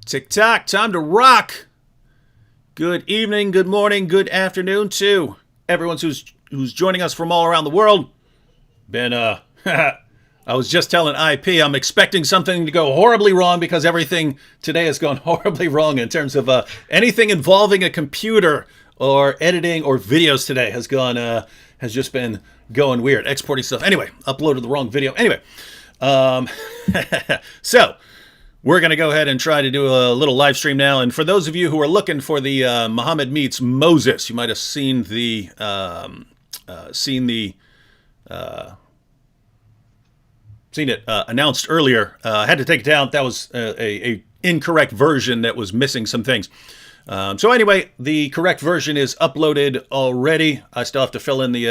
Tick-tock, time to rock. Good evening, good morning, good afternoon to everyone who's joining us from all around the world. I was just telling IP I'm expecting something to go horribly wrong because everything today has gone horribly wrong in terms of anything involving a computer or editing or videos today has just been going weird. Exporting stuff. Anyway, uploaded the wrong video. Anyway, so we're going to go ahead and try to do a little live stream now. And for those of you who are looking for the Muhammad Meets Moses, you might have seen it announced earlier. I had to take it down. That was a incorrect version that was missing some things. So anyway, the correct version is uploaded already. I still have to fill in the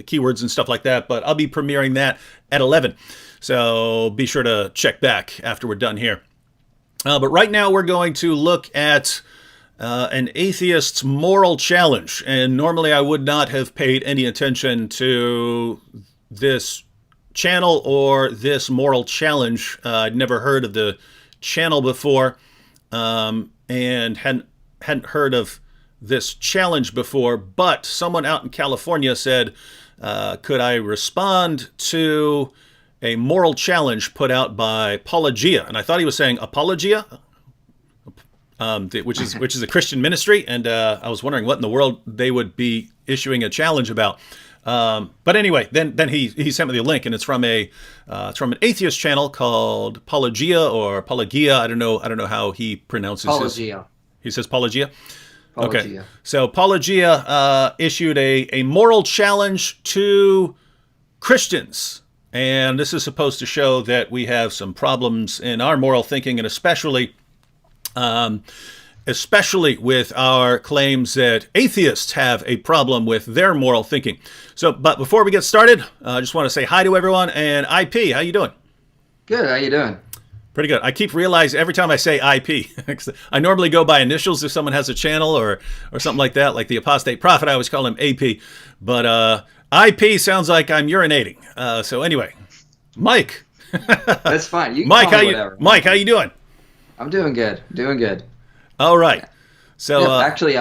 keywords and stuff like that, but I'll be premiering that at 11. So be sure to check back after we're done here. But right now we're going to look at an atheist's moral challenge. And normally I would not have paid any attention to this channel or this moral challenge. I'd never heard of the channel before and hadn't heard of this challenge before. But someone out in California said, could I respond to a moral challenge put out by Paulogia? And I thought he was saying Apologia, which is a Christian ministry. And I was wondering what in the world they would be issuing a challenge about. But anyway, then he sent me the link, and it's from an atheist channel called Paulogia or Paulogia. I don't know how he pronounces Paulogia. He says Paulogia. Paulogia. Okay. So Paulogia issued a moral challenge to Christians. And this is supposed to show that we have some problems in our moral thinking, and especially with our claims that atheists have a problem with their moral thinking. So, but before we get started, I just want to say hi to everyone. And IP, how you doing? Good. How you doing? Pretty good. I keep realizing every time I say IP, I normally go by initials if someone has a channel or something like that, like the Apostate Prophet. I always call him AP. But IP sounds like I'm urinating. So anyway, Mike. That's fine. You can Mike, call me whatever. Mike, how you doing? I'm doing good. Doing good. All right. So Yeah, actually,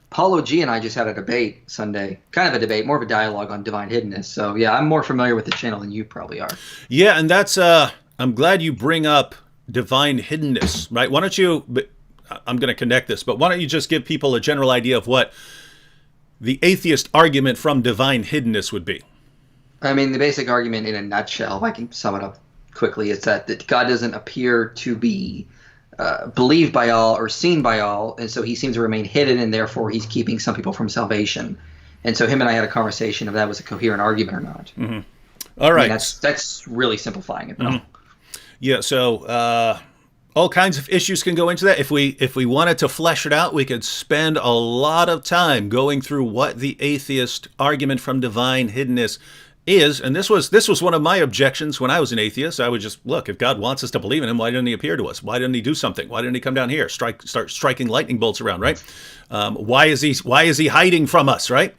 Paulo G and I just had a debate Sunday. Kind of a debate, more of a dialogue on divine hiddenness. So yeah, I'm more familiar with the channel than you probably are. yeah, and that's I'm glad you bring up divine hiddenness, right? Why don't you? I'm going to connect this, but why don't you just give people a general idea of what the atheist argument from divine hiddenness would be? I mean, the basic argument in a nutshell, if I can sum it up quickly, is that God doesn't appear to be believed by all or seen by all, and so he seems to remain hidden, and therefore he's keeping some people from salvation. And so him and I had a conversation if that was a coherent argument or not. Mm-hmm. All right. I mean, that's really simplifying it, though. Mm-hmm. Yeah, so all kinds of issues can go into that. If we wanted to flesh it out, we could spend a lot of time going through what the atheist argument from divine hiddenness is. And this was one of my objections when I was an atheist. I would just, look, if God wants us to believe in him, why didn't he appear to us? Why didn't he do something? Why didn't he come down here, start striking lightning bolts around, right? Why is he hiding from us, right?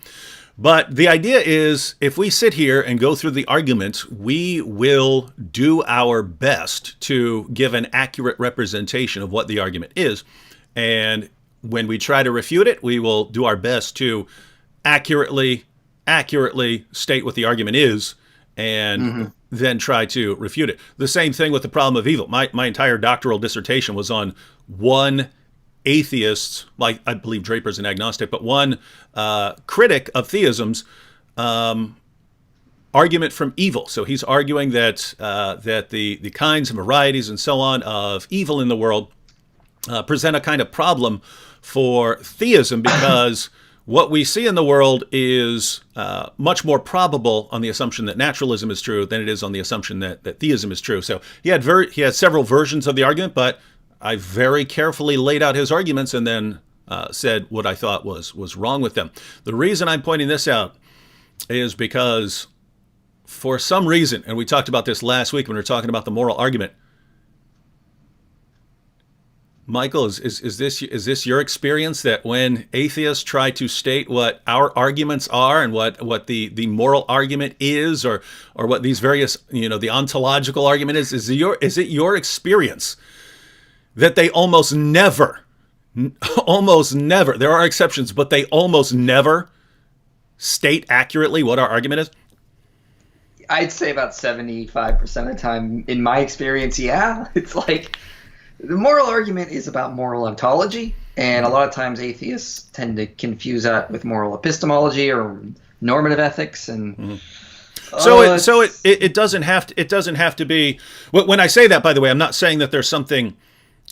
But the idea is, if we sit here and go through the argument, we will do our best to give an accurate representation of what the argument is. And when we try to refute it, we will do our best to accurately state what the argument is and then try to refute it. The same thing with the problem of evil. My entire doctoral dissertation was on one atheists, like I believe Draper's an agnostic, but one critic of theism's argument from evil. So he's arguing that the kinds and varieties and so on of evil in the world present a kind of problem for theism because what we see in the world is much more probable on the assumption that naturalism is true than it is on the assumption that theism is true. So he had several versions of the argument, but I very carefully laid out his arguments and then said what I thought was wrong with them. The reason I'm pointing this out is because for some reason, and we talked about this last week when we were talking about the moral argument, Michael, is this your experience that when atheists try to state what our arguments are and what the moral argument is, or what these various the ontological argument is it your experience that they almost never, there are exceptions, but they almost never state accurately what our argument is? I'd say about 75% of the time, in my experience, yeah. It's like the moral argument is about moral ontology, and a lot of times atheists tend to confuse that with moral epistemology or normative ethics, and it doesn't have to be. When I say that, by the way, I'm not saying that there's something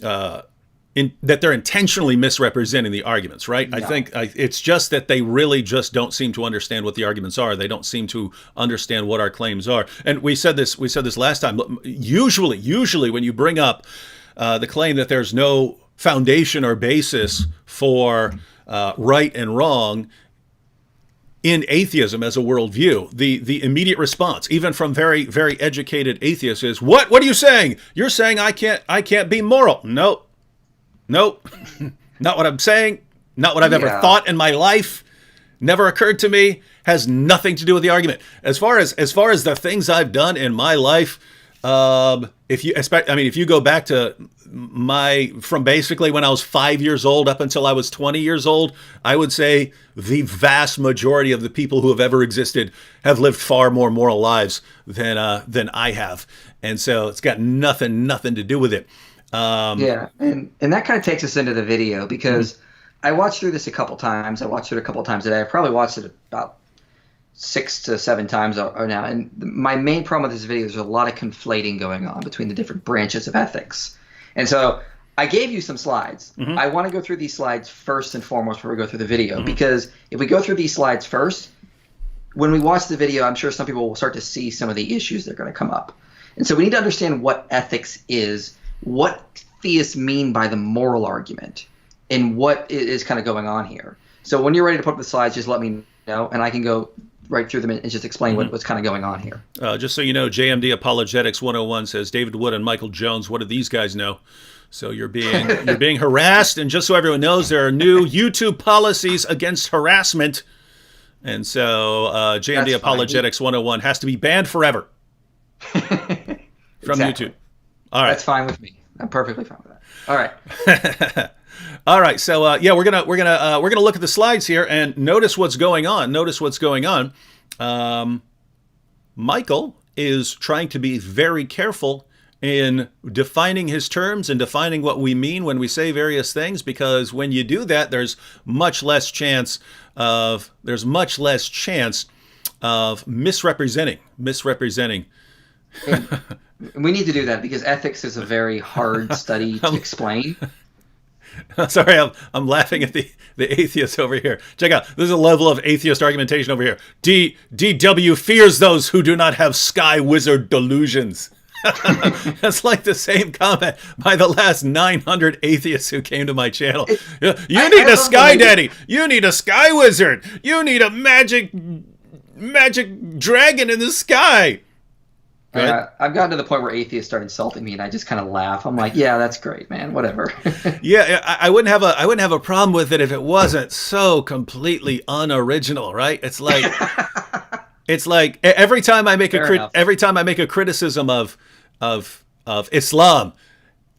that they're intentionally misrepresenting the arguments, right? No. I think it's just that they really just don't seem to understand what the arguments are. They don't seem to understand what our claims are. And we said this last time. Usually when you bring up the claim that there's no foundation or basis for right and wrong in atheism as a worldview, the immediate response, even from very, very educated atheists, is, What are you saying? You're saying I can't be moral. Nope. Not what I'm saying. Not what I've ever thought in my life. Never occurred to me. Has nothing to do with the argument. As far as the things I've done in my life, if you go back to from basically when I was 5 years old up until I was 20 years old, I would say the vast majority of the people who have ever existed have lived far more moral lives than I have, and so it's got nothing to do with it. And that kind of takes us into the video, because I watched through this a couple times. I watched it a couple times a day. I probably watched it about 6 to 7 times or now. And my main problem with this video is there's a lot of conflating going on between the different branches of ethics. And so I gave you some slides. Mm-hmm. I want to go through these slides first and foremost before we go through the video, because if we go through these slides first, when we watch the video, I'm sure some people will start to see some of the issues that are going to come up. And so we need to understand what ethics is, what theists mean by the moral argument, and what is kind of going on here. So when you're ready to put up the slides, just let me know, and I can go right through them and just explain what's kind of going on here. Just so you know, JMD Apologetics 101 says, David Wood and Michael Jones, what do these guys know? So you're being harassed, and just so everyone knows, there are new YouTube policies against harassment, and so JMD Apologetics 101 has to be banned forever from YouTube. All right. That's fine with me. I'm perfectly fine with that. All right. All right. So we're gonna look at the slides here and notice what's going on. Michael is trying to be very careful in defining his terms and defining what we mean when we say various things, because when you do that, there's much less chance of misrepresenting. We need to do that because ethics is a very hard study to explain. Sorry, I'm laughing at the atheists over here. Check out, there's a level of atheist argumentation over here. DW fears those who do not have sky wizard delusions. That's like the same comment by the last 900 atheists who came to my channel. You need a sky daddy. You need a sky wizard. You need a magic dragon in the sky. I've gotten to the point where atheists start insulting me, and I just kind of laugh. I'm like, yeah, that's great, man. Whatever. Yeah, I wouldn't have a problem with it if it wasn't so completely unoriginal, right? It's like every time I make a criticism of Islam,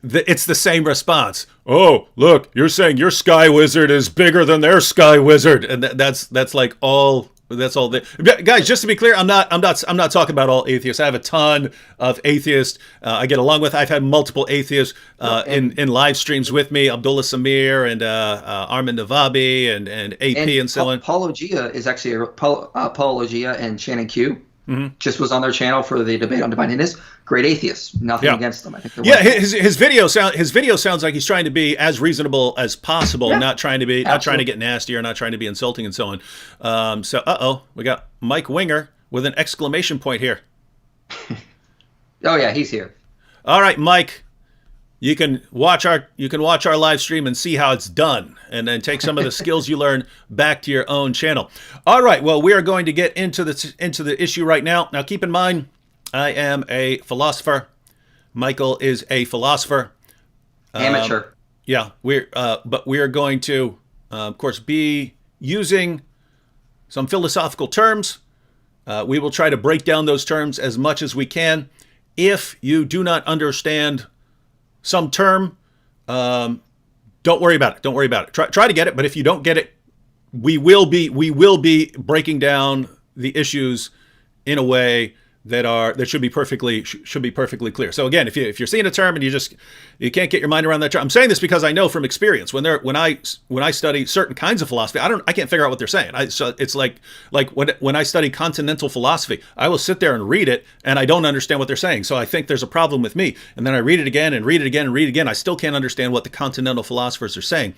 it's the same response. Oh, look, you're saying your sky wizard is bigger than their sky wizard, and that's like all. That's all. Guys, just to be clear, I'm not talking about all atheists. I have a ton of atheists I get along with. I've had multiple atheists in live streams with me, Abdullah Samir and Armin Navabi and AP and so on. Paulogia is actually Paulogia and Shannon Q. Just was on their channel for the debate on divine hiddenness. Great atheists. Nothing against them. I think they're his video sounds like he's trying to be as reasonable as possible, not trying to get nasty or not trying to be insulting and so on. We got Mike Winger with an exclamation point here. Oh yeah, he's here. All right, Mike. You can watch our live stream and see how it's done, and then take some of the skills you learn back to your own channel. All right, well, we are going to get into the issue right now. Now, keep in mind, I am a philosopher. Michael is a philosopher. Amateur. But we are going to, of course, be using some philosophical terms. We will try to break down those terms as much as we can. If you do not understand some term, Don't worry about it. Don't worry about it. Try to get it, but if you don't get it, we will be breaking down the issues in a way that should be perfectly clear. So again, if you're seeing a term and you can't get your mind around that term, I'm saying this because I know from experience when I study certain kinds of philosophy, I can't figure out what they're saying. So it's like when I study continental philosophy, I will sit there and read it and I don't understand what they're saying. So I think there's a problem with me, and then I read it again and read it again and read it again. I still can't understand what the continental philosophers are saying.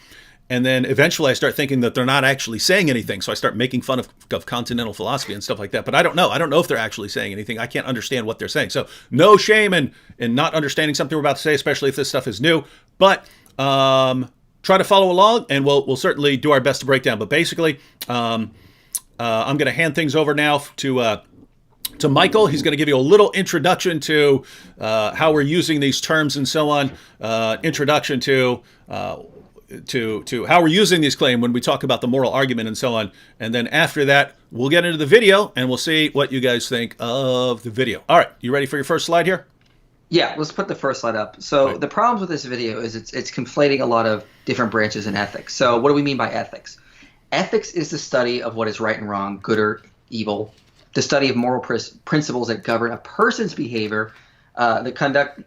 And then eventually I start thinking that they're not actually saying anything. So I start making fun of continental philosophy and stuff like that. But I don't know. I don't know if they're actually saying anything. I can't understand what they're saying. So no shame in not understanding something we're about to say, especially if this stuff is new. But try to follow along, and we'll certainly do our best to break down. But basically, I'm going to hand things over now to Michael. He's going to give you a little introduction to how we're using these terms and so on. Introduction to how we're using these claims when we talk about the moral argument and so on. And then after that, we'll get into the video and we'll see what you guys think of the video. All right, you ready for your first slide here? Yeah, let's put the first slide up. So right. The problems with this video is it's conflating a lot of different branches in ethics. So what do we mean by ethics? Ethics is the study of what is right and wrong, good or evil, the study of moral principles that govern a person's behavior, the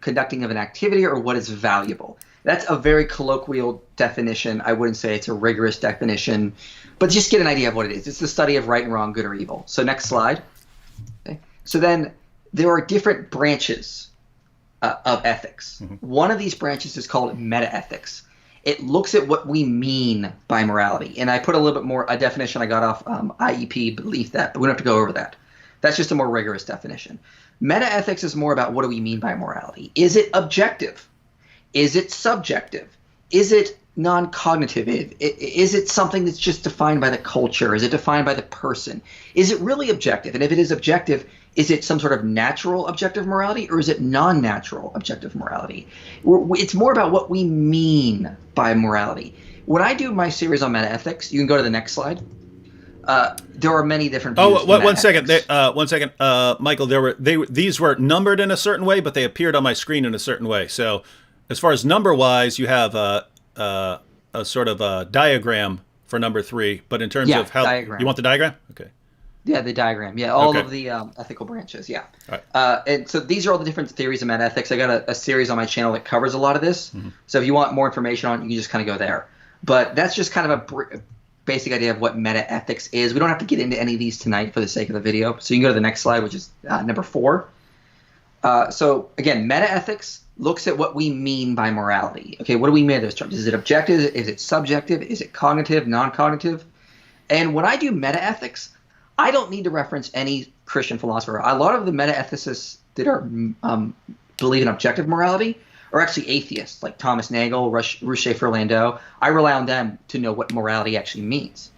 conducting of an activity, or what is valuable. That's a very colloquial definition. I wouldn't say it's a rigorous definition, but just get an idea of what it is. It's the study of right and wrong, good or evil. So next slide. Okay. So then there are different branches of ethics. Mm-hmm. One of these branches is called metaethics. It looks at what we mean by morality. And I put a little bit more, a definition I got off IEP, believe that, but we don't have to go over that. That's just a more rigorous definition. Metaethics is more about what do we mean by morality. Is it objective? Is it subjective? Is it non-cognitive? Is it something that's just defined by the culture? Is it defined by the person? Is it really objective? And if it is objective, is it some sort of natural objective morality, or is it non-natural objective morality? It's more about what we mean by morality. When I do my series on metaethics, you can go to the next slide. There are many different views. Oh, one second. One second, Michael. These were numbered in a certain way, but they appeared on my screen in a certain way. So, as far as number-wise, you have a sort of a diagram for number 3. But in terms of how diagram. You want the diagram? Okay. Yeah, the diagram. Yeah, all of the ethical branches. Yeah. All right. And so these are all the different theories of metaethics. I got a series on my channel that covers a lot of this. Mm-hmm. So if you want more information on it, you can just kind of go there. But that's just kind of a basic idea of what metaethics is. We don't have to get into any of these tonight for the sake of the video. So you can go to the next slide, which is number 4. So again, metaethics looks at what we mean by morality. Okay, what do we mean by those terms? Is it objective? Is it subjective? Is it cognitive, non-cognitive? And when I do metaethics, I don't need to reference any Christian philosopher. A lot of the metaethicists that are believe in objective morality are actually atheists, like Thomas Nagel, Ruche Furlando. I rely on them to know what morality actually means.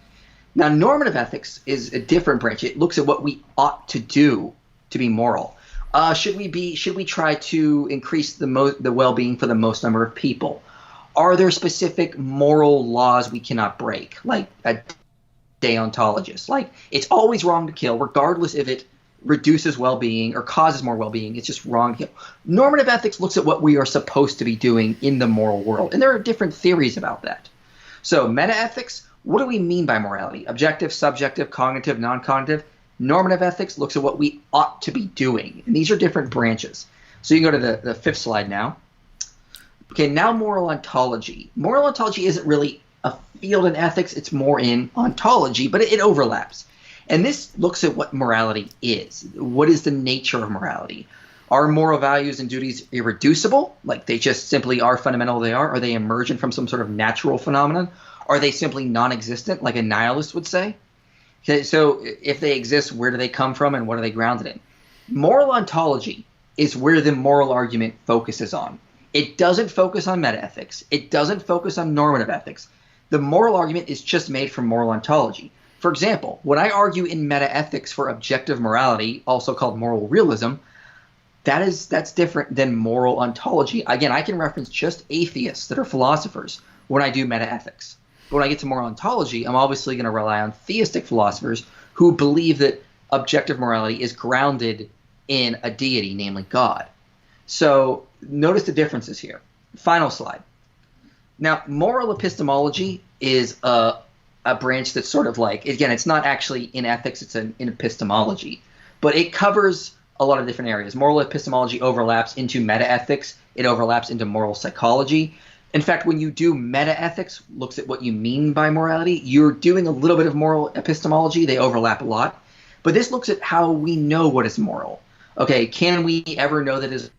Now, normative ethics is a different branch. It looks at what we ought to do to be moral. Should we try to increase the well-being for the most number of people? Are there specific moral laws we cannot break, like a deontologist? Like, it's always wrong to kill, regardless if it reduces well-being or causes more well-being. It's just wrong to kill. Normative ethics looks at what we are supposed to be doing in the moral world, and there are different theories about that. So metaethics, what do we mean by morality? Objective, subjective, cognitive, non-cognitive. Normative ethics looks at what we ought to be doing. And these are different branches. So you can go to the 5th slide now. Okay, now moral ontology. Moral ontology isn't really a field in ethics. It's more in ontology, but it overlaps. And this looks at what morality is. What is the nature of morality? Are moral values and duties irreducible? Like they just simply are fundamental they are? Are they emergent from some sort of natural phenomenon? Are they simply non-existent, like a nihilist would say? Okay, so if they exist, where do they come from and what are they grounded in? Moral ontology is where the moral argument focuses on. It doesn't focus on metaethics. It doesn't focus on normative ethics. The moral argument is just made from moral ontology. For example, when I argue in metaethics for objective morality, also called moral realism, that's different than moral ontology. Again, I can reference just atheists that are philosophers when I do metaethics. But when I get to moral ontology, I'm obviously going to rely on theistic philosophers who believe that objective morality is grounded in a deity, namely God. So notice the differences here. Final slide. Now, moral epistemology is a branch that's sort of like, again, it's not actually in ethics, it's in epistemology, but it covers a lot of different areas. Moral epistemology overlaps into metaethics. It overlaps into moral psychology. In fact, when you do metaethics, looks at what you mean by morality, you're doing a little bit of moral epistemology. They overlap a lot. But this looks at how we know what is moral. Okay, can we ever know that it is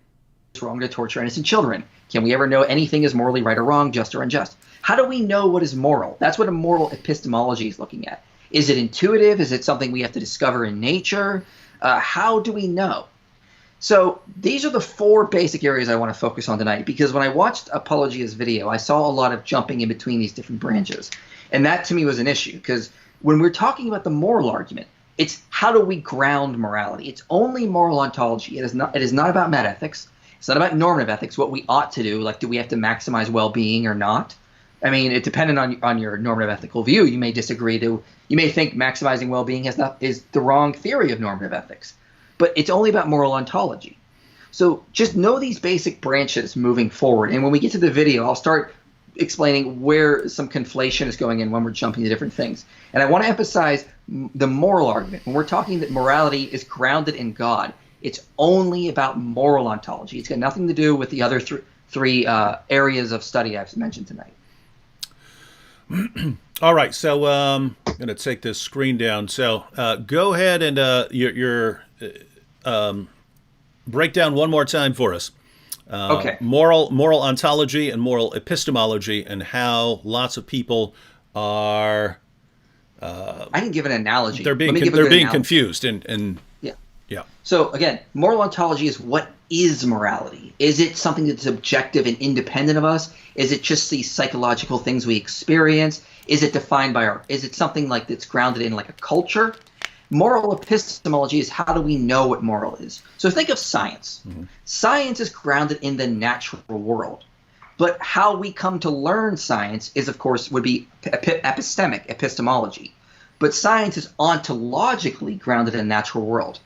wrong to torture innocent children? Can we ever know anything is morally right or wrong, just or unjust? How do we know what is moral? That's what a moral epistemology is looking at. Is it intuitive? Is it something we have to discover in nature? How do we know? So these are the four basic areas I want to focus on tonight, because when I watched Paulogia's video, I saw a lot of jumping in between these different branches. And that to me was an issue, because when we're talking about the moral argument, it's how do we ground morality? It's only moral ontology. It is not about metaethics. It's not about normative ethics, what we ought to do, like do we have to maximize well-being or not? I mean, it depending on your normative ethical view, you may disagree. You may think maximizing well-being is the wrong theory of normative ethics. But it's only about moral ontology. So just know these basic branches moving forward. And when we get to the video, I'll start explaining where some conflation is going in when we're jumping to different things. And I want to emphasize the moral argument. When we're talking that morality is grounded in God, it's only about moral ontology. It's got nothing to do with the other three areas of study I've mentioned tonight. All right, so I'm going to take this screen down. So go ahead and your break down one more time for us. Okay. Moral ontology and moral epistemology, and how lots of people are. I can give an analogy. They're being confused and yeah. Yeah. So again, moral ontology is what is morality? Is it something that's objective and independent of us? Is it just these psychological things we experience? Is it defined by is it something like that's grounded in like a culture? Moral epistemology is how do we know what moral is? So think of science. Mm-hmm. Science is grounded in the natural world. But how we come to learn science is, of course, would be epistemic, epistemology. But science is ontologically grounded in the natural world.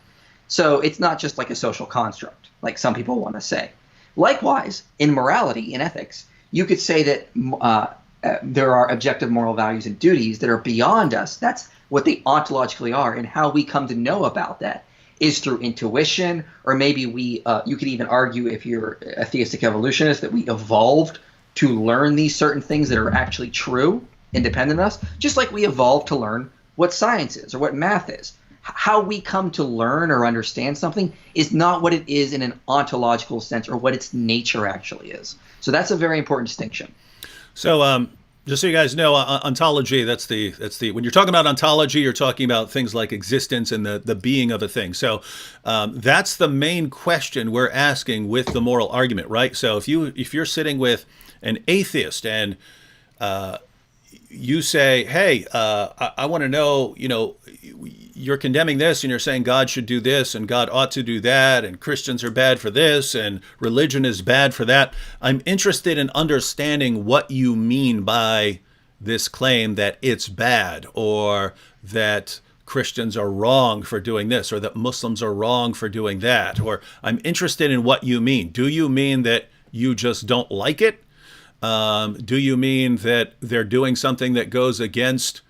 So it's not just like a social construct, like some people want to say. Likewise, in morality, in ethics, you could say that there are objective moral values and duties that are beyond us. That's what they ontologically are, and how we come to know about that is through intuition, or maybe you could even argue, if you're a theistic evolutionist, that we evolved to learn these certain things that are actually true, independent of us, just like we evolved to learn what science is or what math is. How we come to learn or understand something is not what it is in an ontological sense or what its nature actually is. So that's a very important distinction. So just so you guys know, ontology, that's the when you're talking about ontology, you're talking about things like existence and the being of a thing. So that's the main question we're asking with the moral argument, right? So if you're sitting with an atheist and you say, hey, I want to know, you're condemning this and you're saying God should do this and God ought to do that and Christians are bad for this and religion is bad for that. I'm interested in understanding what you mean by this claim that it's bad, or that Christians are wrong for doing this, or that Muslims are wrong for doing that. Or I'm interested in what you mean. Do you mean that you just don't like it? Do you mean that they're doing something that goes against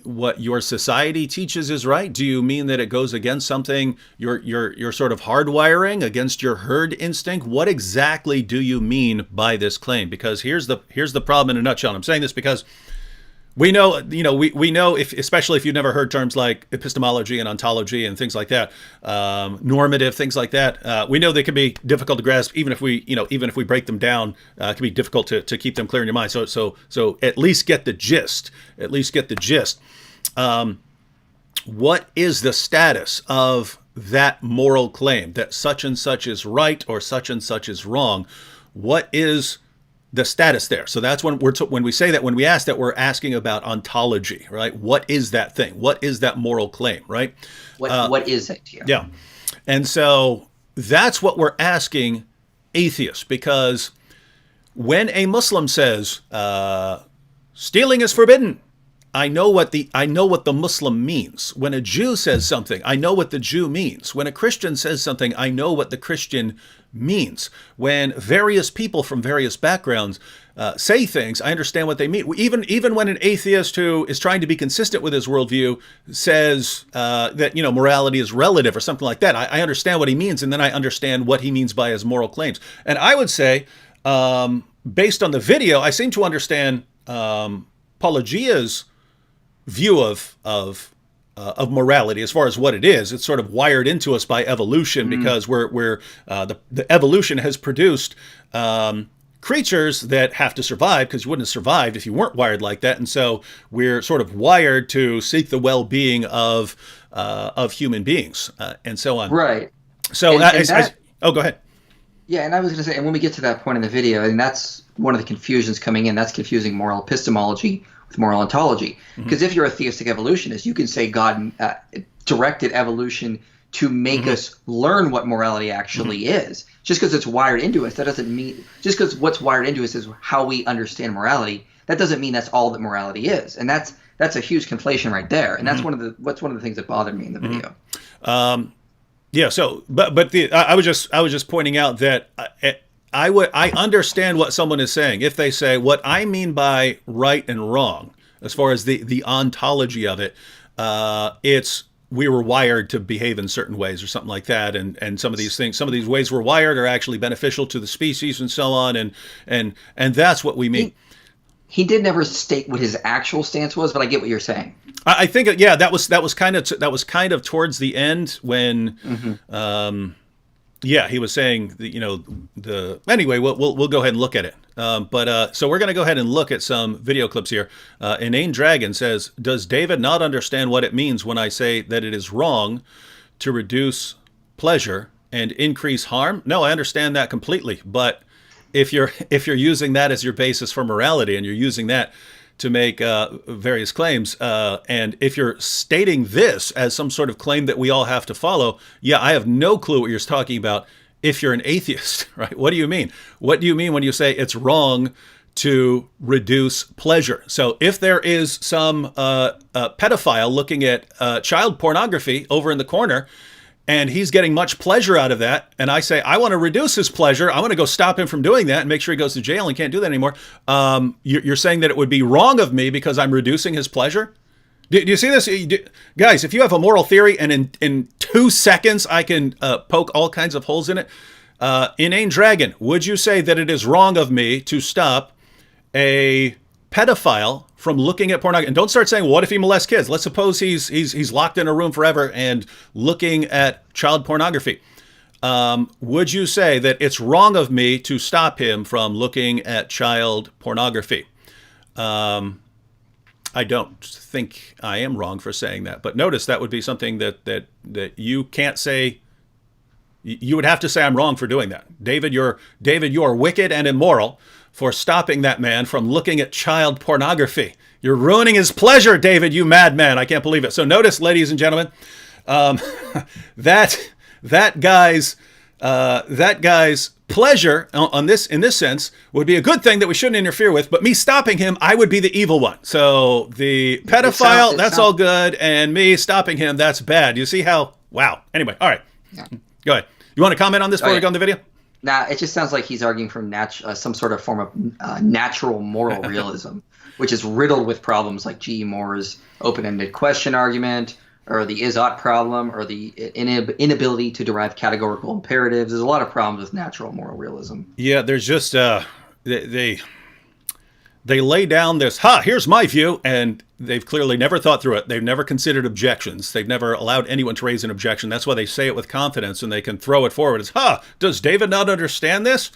what your society teaches is right? Do you mean that it goes against something you're sort of hardwiring, against your herd instinct? What exactly do you mean by this claim? Because here's the problem in a nutshell. And I'm saying this because we know, we know, especially if you've never heard terms like epistemology and ontology and things like that, normative things like that. We know they can be difficult to grasp, even if we break them down. It can be difficult to keep them clear in your mind. So at least get the gist. What is the status of that moral claim that such and such is right or such and such is wrong? What is the status there? So that's when when we ask that, we're asking about ontology, right? What is that thing? What is that moral claim, right? What is it here? Yeah. And so that's what we're asking atheists, because when a Muslim says stealing is forbidden, I know what the Muslim means. When a Jew says something, I know what the Jew means. When a Christian says something, I know what the Christian means. When various people from various backgrounds say things, I understand what they mean. Even when an atheist who is trying to be consistent with his worldview says that morality is relative or something like that, I understand what he means, and then I understand what he means by his moral claims. And I would say, based on the video, I seem to understand Paulogia's view of morality as far as what it is. It's sort of wired into us by evolution because the evolution has produced creatures that have to survive, because you wouldn't have survived if you weren't wired like that. And so we're sort of wired to seek the well-being of human beings and so on. Right. So go ahead. Yeah, and I was going to say, and when we get to that point in the video, and that's one of the confusions coming in, that's confusing moral epistemology with moral ontology. Because if you're a theistic evolutionist, you can say God directed evolution to make us learn what morality actually is. Just because it's wired into us, that doesn't mean, just because what's wired into us is how we understand morality, that doesn't mean that's all that morality is. And that's a huge conflation right there. And that's one of the things that bothered me in the video. Yeah. So, I was just pointing out that I understand what someone is saying if they say what I mean by right and wrong, as far as the ontology of it. It's we were wired to behave in certain ways or something like that, and some of these things, some of these ways we're wired are actually beneficial to the species and so on, and that's what we mean. He did never state what his actual stance was, but I get what you're saying. I think that was kind of towards the end when he was saying anyway we'll go ahead and look at it. So we're going to go ahead and look at some video clips here. Inane Dragon says, does David not understand what it means when I say that it is wrong to reduce pleasure and increase harm? No, I understand that completely. But if you're using that as your basis for morality, and you're using that to make various claims, and if you're stating this as some sort of claim that we all have to follow, I have no clue what you're talking about. If you're an atheist, right? What do you mean? What do you mean when you say it's wrong to reduce pleasure? So if there is some pedophile looking at child pornography over in the corner, and he's getting much pleasure out of that, and I say, I want to reduce his pleasure, I want to go stop him from doing that and make sure he goes to jail and can't do that anymore, you're saying that it would be wrong of me because I'm reducing his pleasure? Do you see this? Guys, if you have a moral theory and in 2 seconds I can poke all kinds of holes in it, Inane Dragon, would you say that it is wrong of me to stop a pedophile from looking at pornography? And don't start saying, well, what if he molests kids? Let's suppose he's locked in a room forever and looking at child pornography. Would you say that it's wrong of me to stop him from looking at child pornography? I don't think I am wrong for saying that, but notice that would be something that you can't say. You would have to say I'm wrong for doing that. David, you are wicked and immoral for stopping that man from looking at child pornography. You're ruining his pleasure, David, you madman. I can't believe it. So notice, ladies and gentlemen, that guy's pleasure in this sense would be a good thing that we shouldn't interfere with, but me stopping him, I would be the evil one. So the pedophile, that's all good, and me stopping him, that's bad. You see how? Wow. Anyway, all right. Yeah. Go ahead. You want to comment on this before we go on the video? Nah, it just sounds like he's arguing from some sort of form of natural moral realism, which is riddled with problems like G. Moore's open-ended question argument, or the is-ought problem, or the inability to derive categorical imperatives. There's a lot of problems with natural moral realism. Yeah, there's just they lay down this, here's my view, and they've clearly never thought through it. They've never considered objections. They've never allowed anyone to raise an objection. That's why they say it with confidence, and they can throw it forward as, does David not understand this?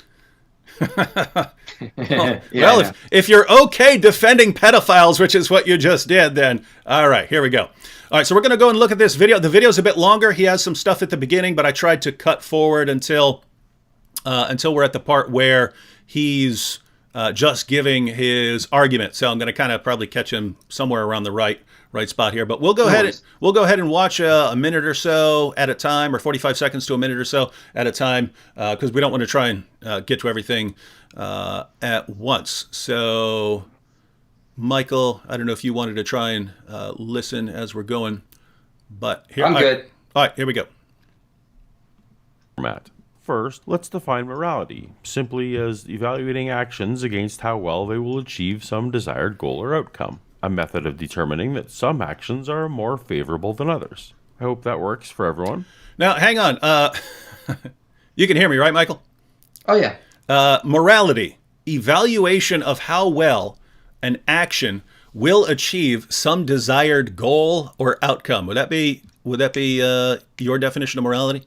If you're okay defending pedophiles, which is what you just did, then all right, here we go. All right, so we're going to go and look at this video. The video's a bit longer. He has some stuff at the beginning, but I tried to cut forward until we're at the part where he's just giving his argument. So I'm going to kind of probably catch him somewhere around the right spot here. But we'll go ahead and watch a minute or so at a time, or 45 seconds to a minute or so at a time, because we don't want to try and get to everything at once. So, Michael, I don't know if you wanted to try and listen as we're going, but here I'm good. All right, here we go. Format. First, let's define morality, simply as evaluating actions against how well they will achieve some desired goal or outcome, a method of determining that some actions are more favorable than others. I hope that works for everyone. Now, hang on. You can hear me, right, Michael? Oh, yeah. Morality, evaluation of how well an action will achieve some desired goal or outcome. Would that be your definition of morality?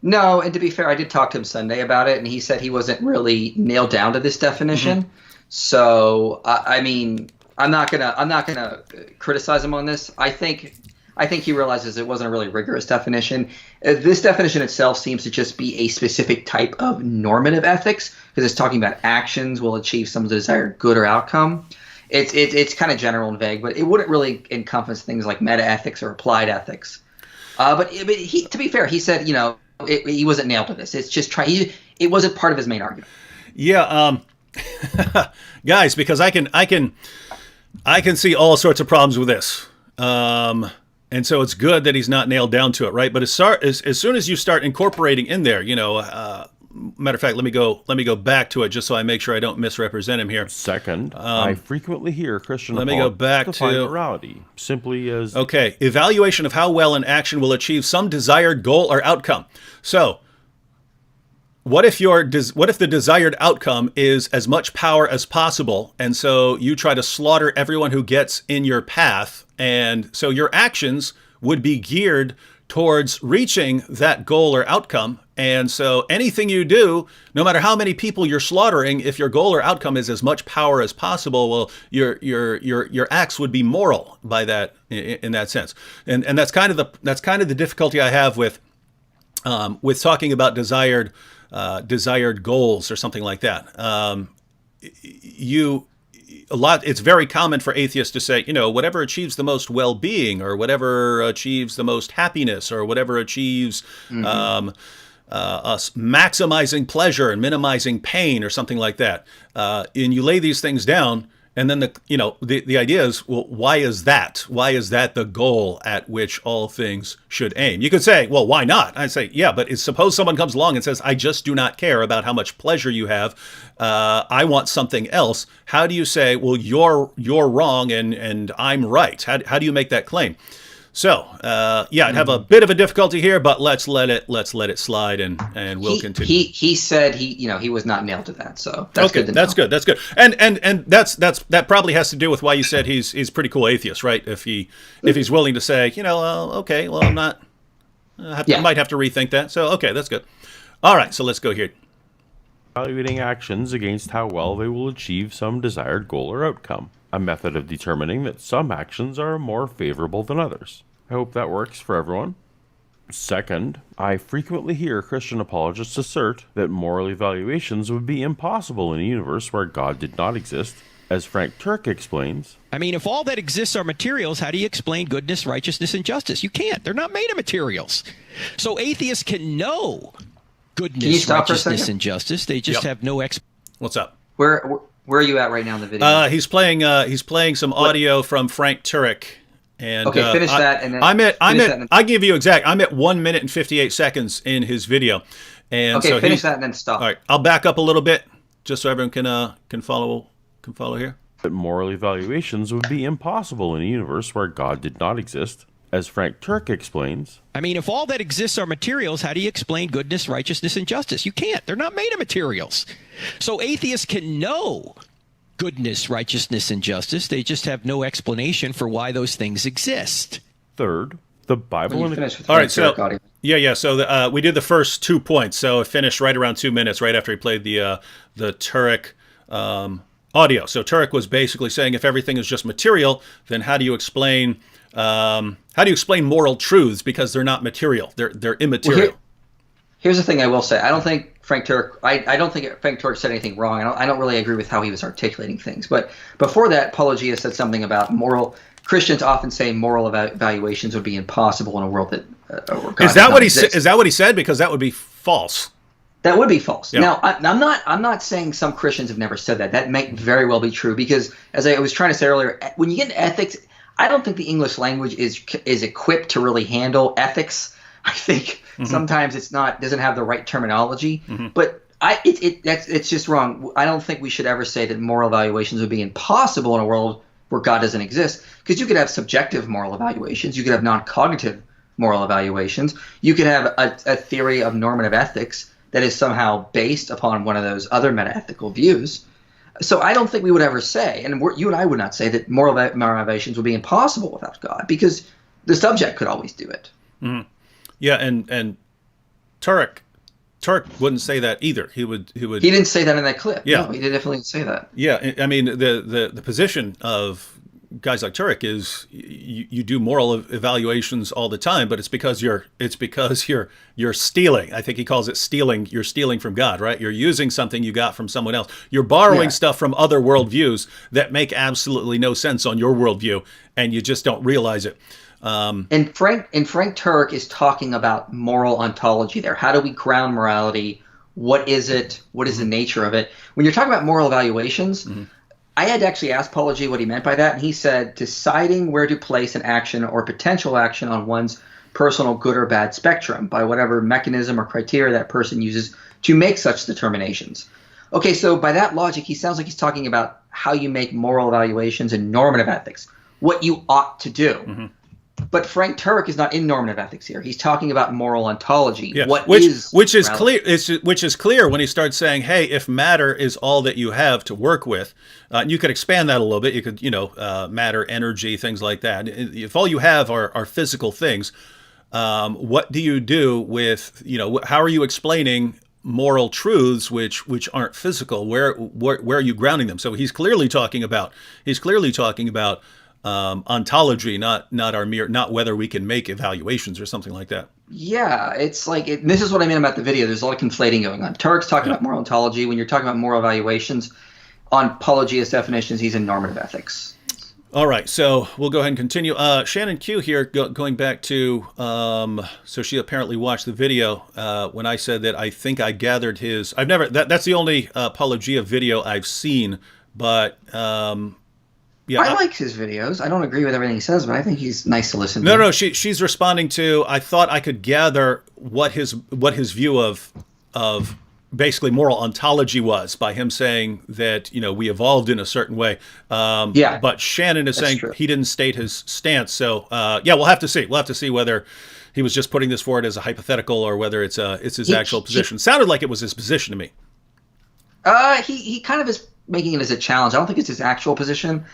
No, and to be fair, I did talk to him Sunday about it, and he said he wasn't really nailed down to this definition. Mm-hmm. So, I mean, I'm not gonna criticize him on this. I think he realizes it wasn't a really rigorous definition. This definition itself seems to just be a specific type of normative ethics, because it's talking about actions will achieve some desired good or outcome. It's kind of general and vague, but it wouldn't really encompass things like meta ethics or applied ethics. But he, to be fair, he said, he wasn't nailed to this. It's just it wasn't part of his main argument. Yeah, guys, because I can see all sorts of problems with this. And so it's good that he's not nailed down to it, right? But as soon as you start incorporating in there, matter of fact, let me go back to it just so I make sure I don't misrepresent him here. Second, I frequently hear Christian let me go back define to morality simply as evaluation of how well an action will achieve some desired goal or outcome. So, what if the desired outcome is as much power as possible, and so you try to slaughter everyone who gets in your path, and so your actions would be geared towards reaching that goal or outcome. And so anything you do, no matter how many people you're slaughtering, if your goal or outcome is as much power as possible, well, your acts would be moral by that, in that sense. And that's kind of the difficulty I have with talking about desired goals or something like that. It's very common for atheists to say, whatever achieves the most well-being, or whatever achieves the most happiness, or whatever achieves us maximizing pleasure and minimizing pain, or something like that. And you lay these things down, and then the idea is, well, why is that? Why is that the goal at which all things should aim? You could say, well, why not? I say, yeah, but suppose someone comes along and says, I just do not care about how much pleasure you have. I want something else. How do you say, well, you're wrong and I'm right? How do you make that claim? So, I'd have a bit of a difficulty here, but let's let it slide, and we'll continue. He said he was not nailed to that, so that's good to know. That's good. And that probably has to do with why you said he's pretty cool atheist, right? If he's willing to say, okay, well, I'm not. I might have to rethink that. So, okay, that's good. All right, so let's go here. Evaluating actions against how well they will achieve some desired goal or outcome, a method of determining that some actions are more favorable than others. I hope that works for everyone. Second, I frequently hear Christian apologists assert that moral evaluations would be impossible in a universe where God did not exist. As Frank Turk explains, I mean, if all that exists are materials, how do you explain goodness, righteousness, and justice? You can't. They're not made of materials. So atheists can know goodness, righteousness, and justice. They just have no What's up? Where are you at right now in the video? He's playing some audio from Frank Turek. And okay, finish that, and then I give you exact. I'm at 1 minute and 58 seconds in his video, and okay, so finish that and then stop. All right, I'll back up a little bit just so everyone can follow here. That moral evaluations would be impossible in a universe where God did not exist. As Frank Turk explains, I mean, if all that exists are materials, how do you explain goodness, righteousness, and justice? You can't. They're not made of materials. So atheists can know goodness, righteousness, and justice. They just have no explanation for why those things exist. Third, the Bible and all right, so So we did the first 2 points. So it finished right around 2 minutes, right after he played the Turek audio. So Turek was basically saying, if everything is just material, then how do you explain moral truths, because they're not material, they're immaterial. Well, here's the thing I will say. I don't think Frank Turek said anything wrong. I don't really agree with how he was articulating things. But before that, Paulogia said something about moral. Christians often say moral evaluations would be impossible in a world that is that what he said? Is that what he said? Because that would be false. That would be false. Yeah. Now, I'm not saying some Christians have never said that. That may very well be true, because as I was trying to say earlier, when you get into ethics, I don't think the English language is equipped to really handle ethics. I think sometimes it's not doesn't have the right terminology, but it's just wrong. I don't think we should ever say that moral evaluations would be impossible in a world where God doesn't exist, because you could have subjective moral evaluations, you could have non-cognitive moral evaluations, you could have a theory of normative ethics that is somehow based upon one of those other meta-ethical views. So I don't think we would ever say, and you and I would not say, that moral evaluations would be impossible without God, because the subject could always do it. Yeah, and Turek wouldn't say that either. He didn't say that in that clip. Yeah. No, he definitely didn't say that. Yeah, I mean the position of guys like Turek is you do moral evaluations all the time, but it's because you're stealing. I think he calls it stealing. You're stealing from God, right? You're using something you got from someone else. You're borrowing stuff from other worldviews that make absolutely no sense on your worldview, and you just don't realize it. And Frank Turek is talking about moral ontology there. How do we ground morality? What is it? What is the nature of it? When you're talking about moral evaluations, I had to actually ask Paulogia what he meant by that, and he said deciding where to place an action or potential action on one's personal good or bad spectrum by whatever mechanism or criteria that person uses to make such determinations. Okay, so by that logic, he sounds like he's talking about how you make moral evaluations in normative ethics, what you ought to do. But Frank Turek is not in normative ethics here. He's talking about moral ontology. Yeah. Which is clear. Which is clear when he starts saying, "Hey, if matter is all that you have to work with, you could expand that a little bit. You could, matter, energy, things like that. If all you have are physical things, what do you do with, how are you explaining moral truths which aren't physical? Where are you grounding them?" So he's clearly talking about ontology, not whether we can make evaluations or something like that. Yeah, it's like this is what I mean about the video. There's a lot of conflating going on. Turek's talking about moral ontology. When you're talking about moral evaluations, on Paulogia's definitions, he's in normative ethics. All right, so we'll go ahead and continue. Shannon Q here, going back to, so she apparently watched the video when I said that I think I gathered his. That's the only Paulogia video I've seen, but. Yeah, I like his videos. I don't agree with everything he says, but I think he's nice to listen to. No, she's responding to. I thought I could gather what his view of basically moral ontology was by him saying that we evolved in a certain way. But Shannon is saying he didn't state his stance. So we'll have to see. We'll have to see whether he was just putting this forward as a hypothetical or whether it's his actual position. Sounded like it was his position to me. He kind of is making it as a challenge. I don't think it's his actual position.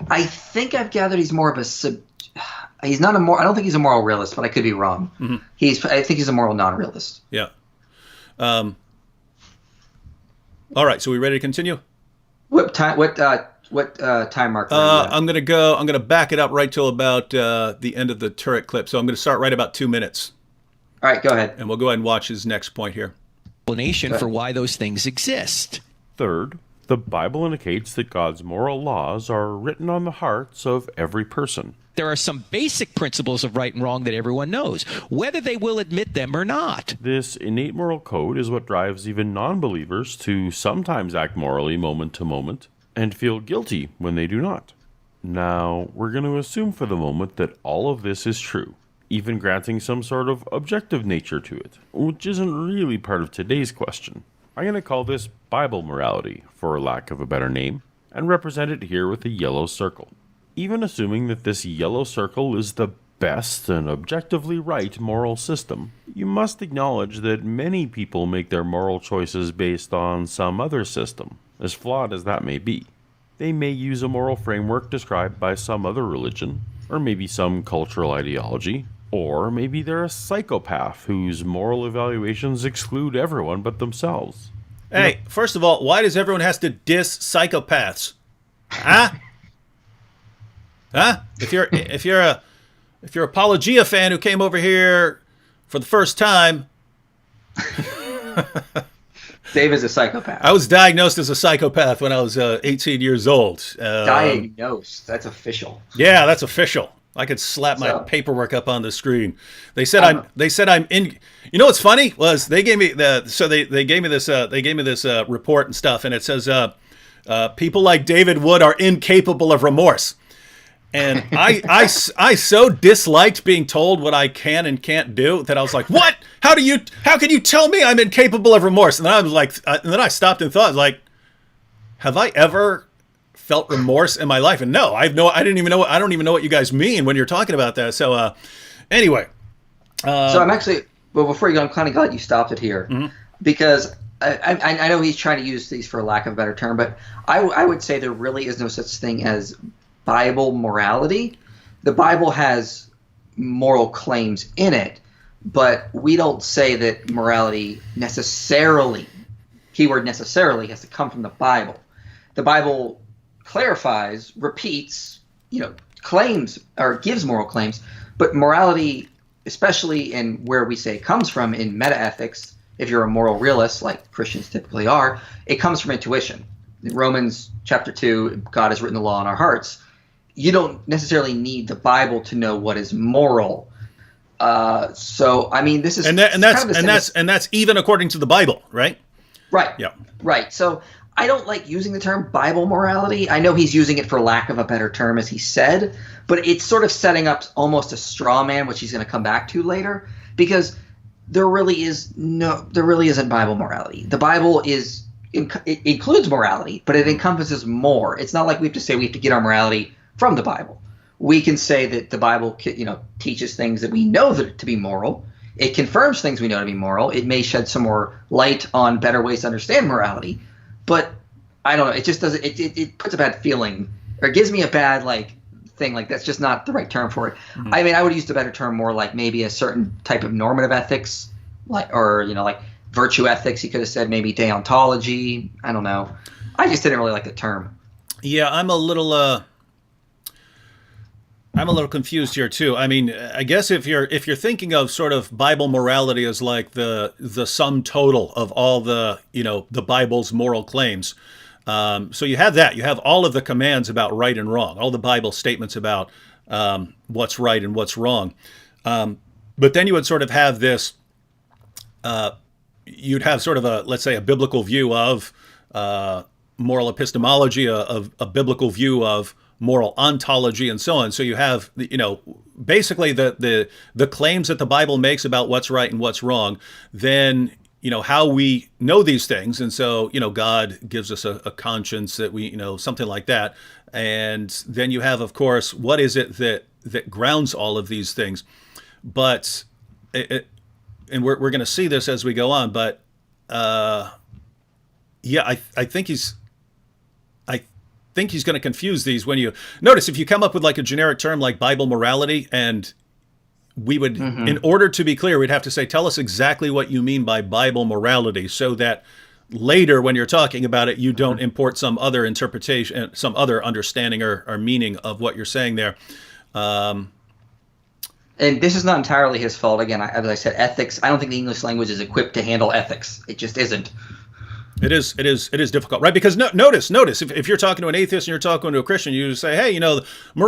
I think I've gathered he's more of he's not I don't think he's a moral realist, but I could be wrong. I think he's a moral non-realist. Yeah. All right, so we ready to continue? What time marker? I'm gonna back it up right till about the end of the Turek clip. So I'm gonna start right about 2 minutes. All right, go ahead. And we'll go ahead and watch his next point here. Explanation for why those things exist. Third, the Bible indicates that God's moral laws are written on the hearts of every person. There are some basic principles of right and wrong that everyone knows, whether they will admit them or not. This innate moral code is what drives even non-believers to sometimes act morally moment to moment and feel guilty when they do not. Now, we're going to assume for the moment that all of this is true, even granting some sort of objective nature to it, which isn't really part of today's question. I'm going to call this Bible morality, for lack of a better name, and represent it here with a yellow circle. Even assuming that this yellow circle is the best and objectively right moral system, you must acknowledge that many people make their moral choices based on some other system, as flawed as that may be. They may use a moral framework described by some other religion, or maybe some cultural ideology, or maybe they're a psychopath whose moral evaluations exclude everyone but themselves. Hey, first of all, why does everyone has to diss psychopaths? Huh? Huh? If you're a Paulogia fan who came over here for the first time, Dave is a psychopath. I was diagnosed as a psychopath when I was 18 years old. Diagnosed? That's official. Yeah, that's official. I could slap my paperwork up on the screen. They said I'm in. You know what's funny was they gave me they gave me this report and stuff, and it says people like David Wood are incapable of remorse. And I so disliked being told what I can and can't do that I was like, what? How can you tell me I'm incapable of remorse? And then I was like, and then I stopped and thought, I was like, have I ever felt remorse in my life? And no, I don't even know what you guys mean when you're talking about that. So anyway. So I'm actually, well, before you go, I'm kind of glad you stopped it here, because I know he's trying to use these for lack of a better term, but I would say there really is no such thing as Bible morality. The Bible has moral claims in it, but we don't say that morality necessarily, keyword necessarily, has to come from the Bible. The Bible clarifies, repeats, claims or gives moral claims, but morality, especially in where we say it comes from in metaethics, if you're a moral realist like Christians typically are, it comes from intuition. In Romans chapter 2, God has written the law in our hearts. You don't necessarily need the Bible to know what is moral. So I mean, this is that's even according to the Bible, right? Right. Yeah. Right. So I don't like using the term Bible morality. I know he's using it for lack of a better term, as he said, but it's sort of setting up almost a straw man, which he's going to come back to later, because there really isn't Bible morality. The Bible it includes morality, but it encompasses more. It's not like we have to get our morality from the Bible. We can say that the Bible, teaches things that we know to be moral. It confirms things we know to be moral. It may shed some more light on better ways to understand morality, but I don't know. It just doesn't. It puts a bad feeling, or it gives me a bad thing. Like, that's just not the right term for it. Mm-hmm. I mean, I would use the better term more like maybe a certain type of normative ethics, like virtue ethics. You could have said maybe deontology. I don't know. I just didn't really like the term. Yeah, I'm a little confused here too. I mean, I guess if you're thinking of sort of Bible morality as like the sum total of all the Bible's moral claims. So you have that. You have all of the commands about right and wrong, all the Bible statements about what's right and what's wrong. But then you would sort of have this. You'd have sort of let's say a biblical view of moral epistemology, a biblical view of moral ontology, and so on. So you have, basically the claims that the Bible makes about what's right and what's wrong, then, how we know these things. And so, God gives us a conscience that we, something like that. And then you have, of course, what is it that grounds all of these things? But, and we're going to see this as we go on, but, yeah, I think he's going to confuse these when you notice if you come up with like a generic term like Bible morality, and we would, in order to be clear, we'd have to say, tell us exactly what you mean by Bible morality, so that later when you're talking about it, you don't import some other interpretation, some other understanding or meaning of what you're saying there. And this is not entirely his fault. Again, as I said, ethics, I don't think the English language is equipped to handle ethics. It just isn't. It is difficult, right? Because notice, if you're talking to an atheist and you're talking to a Christian, you say, hey,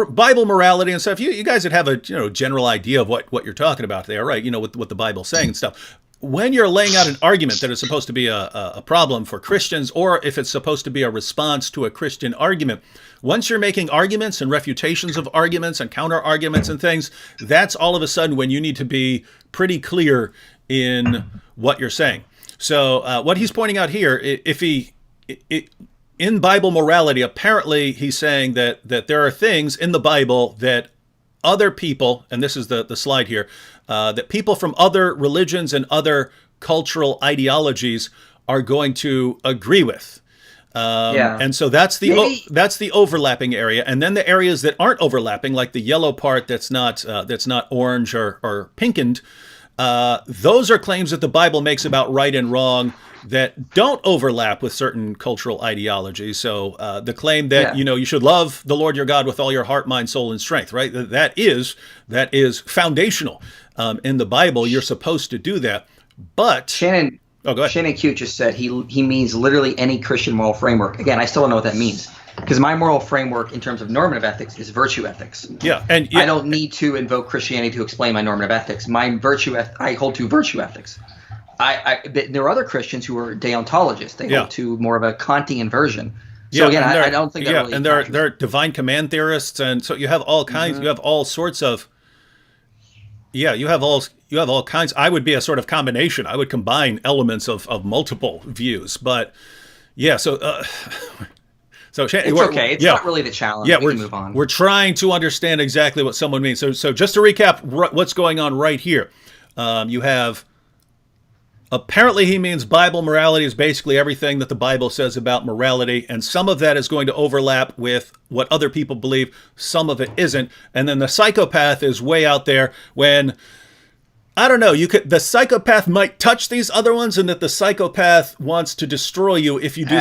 Bible morality and stuff, you guys would have a general idea of what you're talking about there, right? What the Bible's saying and stuff. When you're laying out an argument that is supposed to be a problem for Christians, or if it's supposed to be a response to a Christian argument, once you're making arguments and refutations of arguments and counter arguments and things, that's all of a sudden when you need to be pretty clear in what you're saying. So what he's pointing out here, in Bible morality, apparently he's saying that there are things in the Bible that other people, and this is the slide here, that people from other religions and other cultural ideologies are going to agree with. And so that's the overlapping area, and then the areas that aren't overlapping, like the yellow part that's not orange or pinkened. Those are claims that the Bible makes about right and wrong that don't overlap with certain cultural ideologies. So the claim that you should love the Lord your God with all your heart, mind, soul, and strength, right? That is foundational in the Bible. You're supposed to do that. But Shannon, go ahead. Shannon Cute just said he means literally any Christian moral framework. Again, I still don't know what that means, because my moral framework in terms of normative ethics is virtue ethics. Yeah, and I don't need to invoke Christianity to explain my normative ethics. My I hold to virtue ethics. But there are other Christians who are deontologists. They hold to more of a Kantian version. So again, I don't think that really and captures they're divine command theorists, and so you have all kinds. You have all sorts of. Yeah, you have all kinds. I would be a sort of combination. I would combine elements of multiple views, but yeah. So so it's okay. It's not really the challenge. Yeah, we can move on. We're trying to understand exactly what someone means. So just to recap, what's going on right here, you have. Apparently, he means Bible morality is basically everything that the Bible says about morality, and some of that is going to overlap with what other people believe. Some of it isn't. And then the psychopath is way out there when, I don't know, the psychopath might touch these other ones, and that the psychopath wants to destroy you if you do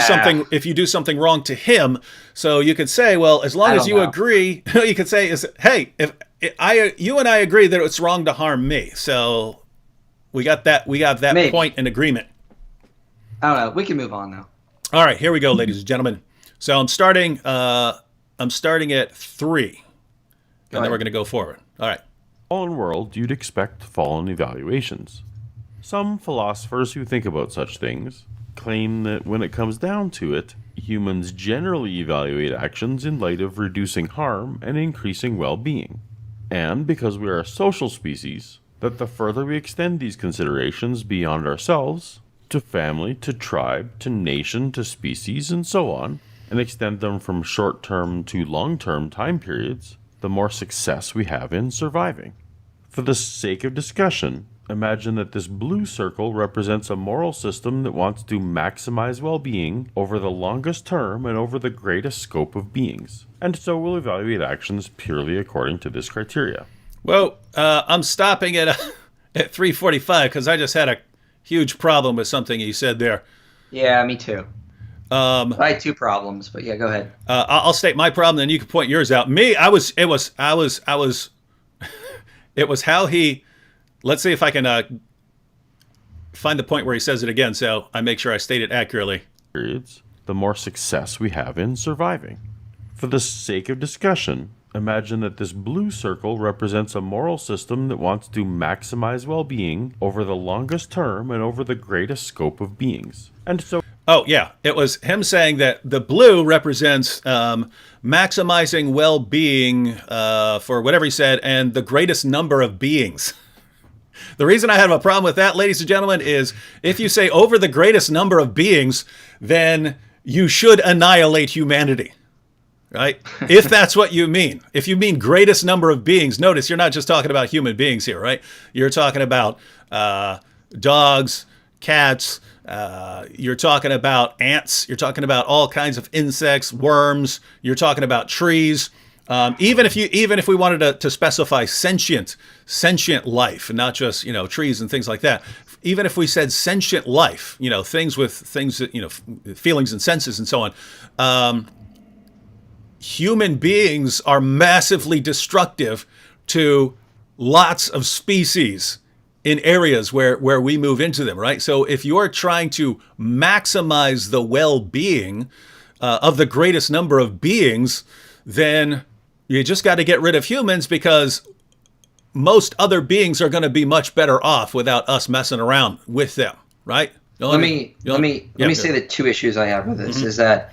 something wrong to him. So you could say, well, as long as you agree, you could say, hey, if you and I agree that it's wrong to harm me, so. We got that Maybe. Point in agreement. I don't know. We can move on now. All right, here we go, ladies and gentlemen. So I'm starting at 3. And then we're going to go forward. All right. Fallen world, you'd expect fallen evaluations. Some philosophers who think about such things claim that when it comes down to it, humans generally evaluate actions in light of reducing harm and increasing well-being. And because we are a social species, that the further we extend these considerations beyond ourselves, to family, to tribe, to nation, to species, and so on, and extend them from short-term to long-term time periods, the more success we have in surviving. For the sake of discussion, imagine that this blue circle represents a moral system that wants to maximize well-being over the longest term and over the greatest scope of beings, and so will evaluate actions purely according to this criteria. Well, I'm stopping at 3:45 because I just had a huge problem with something you said there. Yeah, me too. I had 2 problems, but yeah, go ahead. I'll state my problem, then you can point yours out. It was how he. Let's see if I can find the point where he says it again, so I make sure I state it accurately. Periods, the more success we have in surviving. For the sake of discussion, imagine that this blue circle represents a moral system that wants to maximize well-being over the longest term and over the greatest scope of beings. And so... Oh, yeah. It was him saying that the blue represents maximizing well-being for whatever he said, and the greatest number of beings. The reason I have a problem with that, ladies and gentlemen, is if you say over the greatest number of beings, then you should annihilate humanity. Right? If that's what you mean. If you mean greatest number of beings, notice you're not just talking about human beings here, right? You're talking about dogs, cats, you're talking about ants, you're talking about all kinds of insects, worms, you're talking about trees. Even if we wanted to specify sentient life, and not just, trees and things like that. Even if we said sentient life, things that, feelings and senses and so on. Human beings are massively destructive to lots of species in areas where we move into them, right? So if you're trying to maximize the well-being of the greatest number of beings, then you just got to get rid of humans, because most other beings are going to be much better off without us messing around with them, right? Let me say the 2 issues I have with this is that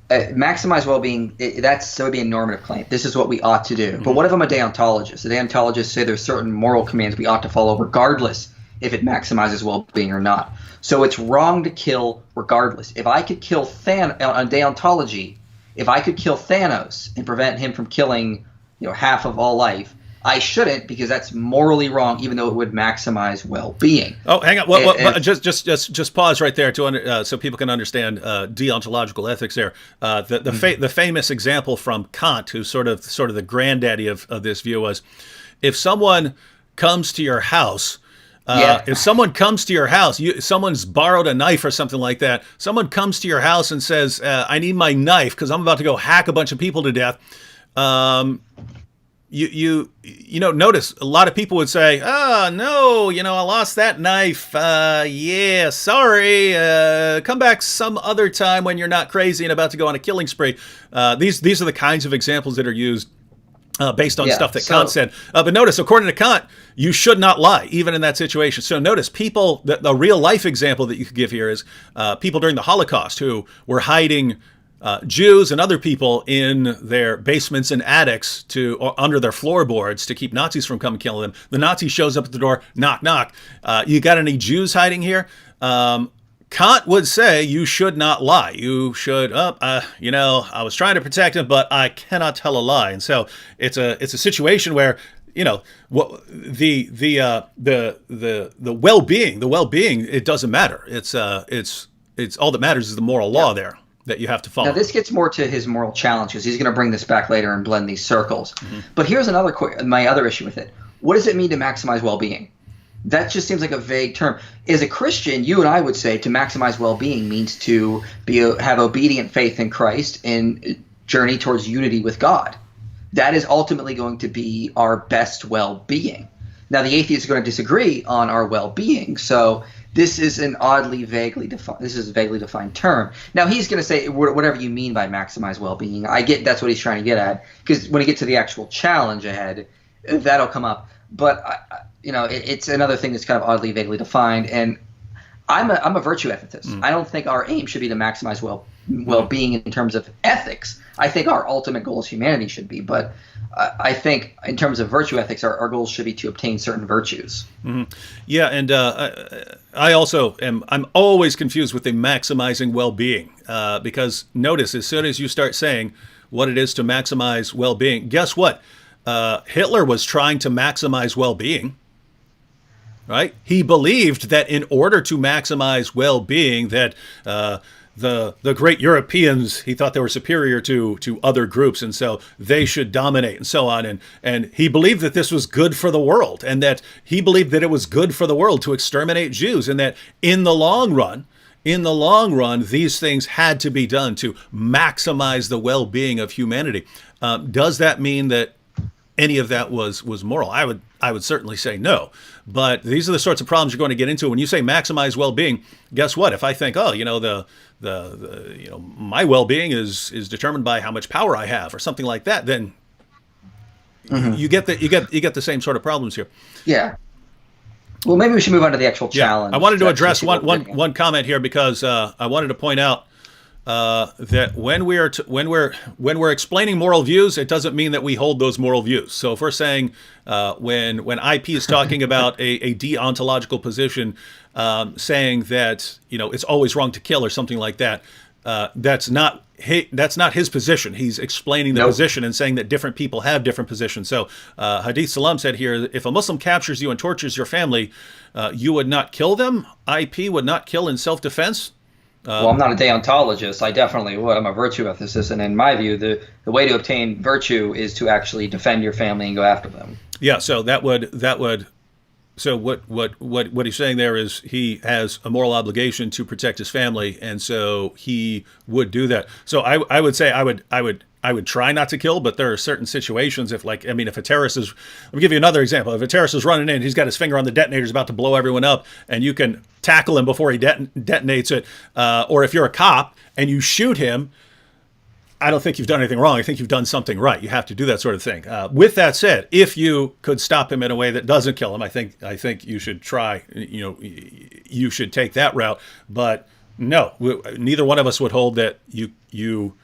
maximize well-being, that would be a normative claim. This is what we ought to do. But what if I'm a deontologist? The deontologists say there's certain moral commands we ought to follow regardless if it maximizes well-being or not. So it's wrong to kill regardless. If I could kill on deontology, if I could kill Thanos and prevent him from killing half of all life, I shouldn't, because that's morally wrong, even though it would maximize well-being. Oh, hang on. Just pause right there so people can understand deontological ethics. There, the famous example from Kant, who's sort of the granddaddy of this view, was if someone comes to your house. If someone comes to your house, someone's borrowed a knife or something like that. Someone comes to your house and says, "I need my knife because I'm about to go hack a bunch of people to death." Notice a lot of people would say, "Oh no, I lost that knife. Yeah, sorry. Come back some other time when you're not crazy and about to go on a killing spree." These are the kinds of examples that are used based on stuff that Kant said. But notice, according to Kant, you should not lie, even in that situation. So notice, the real life example that you could give here is people during the Holocaust who were hiding Jews and other people in their basements and attics or under their floorboards to keep Nazis from coming killing them. The Nazi shows up at the door, knock, knock. You got any Jews hiding here? Kant would say you should not lie. You should, I was trying to protect him, but I cannot tell a lie. And so it's a situation where, what the well-being, it doesn't matter. It's all that matters is the moral law there that you have to follow. Now this gets more to his moral challenge, because he's going to bring this back later and blend these circles. Mm-hmm. But here's my other issue with it. What does it mean to maximize well-being? That just seems like a vague term. As a Christian, you and I would say to maximize well-being means to have obedient faith in Christ and journey towards unity with God. That is ultimately going to be our best well-being. Now, the atheist is going to disagree on our well-being, so this is a vaguely defined term. Now, he's going to say whatever you mean by maximize well-being. I get that's what he's trying to get at, because when he gets to the actual challenge ahead, that'll come up. But it's another thing that's kind of oddly, vaguely defined. And I'm a virtue ethicist. I don't think our aim should be to maximize well-being in terms of ethics. I think our ultimate goal as humanity should be, but I think in terms of virtue ethics, our goals should be to obtain certain virtues. Mm-hmm. Yeah, and I also I'm always confused with the maximizing well-being, because notice, as soon as you start saying what it is to maximize well-being, guess what? Hitler was trying to maximize well-being. Right? He believed that in order to maximize well-being, that the great Europeans, he thought they were superior to other groups, and so they should dominate and so on. And he believed that this was good for the world, and that he believed that it was good for the world to exterminate Jews, and that in the long run, these things had to be done to maximize the well-being of humanity. Does that mean that any of that was moral? I would certainly say no. But these are the sorts of problems you're going to get into when you say maximize well-being. Guess what? If I think, my well-being is determined by how much power I have, or something like that, then you get the same sort of problems here. Yeah. Well, maybe we should move on to the actual challenge. I wanted to address one comment here, because I wanted to point out that when we're explaining moral views, it doesn't mean that we hold those moral views. So if we're saying when IP is talking about a deontological position, saying that it's always wrong to kill or something like that, that's not his position. He's explaining the position and saying that different people have different positions. So Hadith Salam said here, if a Muslim captures you and tortures your family, you would not kill them. IP would not kill in self-defense. Well, I'm not a deontologist. I definitely would. I'm a virtue ethicist, and in my view, the way to obtain virtue is to actually defend your family and go after them. Yeah. So that would. So what he's saying there is he has a moral obligation to protect his family, and so he would do that. So I would say I would try not to kill, but there are certain situations if a terrorist is, let me give you another example. If a terrorist is running in, he's got his finger on the detonator, he's about to blow everyone up, and you can tackle him before he detonates it, or if you're a cop and you shoot him, I don't think you've done anything wrong. I think you've done something right. You have to do that sort of thing. With that said, if you could stop him in a way that doesn't kill him, I think you should try. You should take that route. But no, neither one of us would hold that you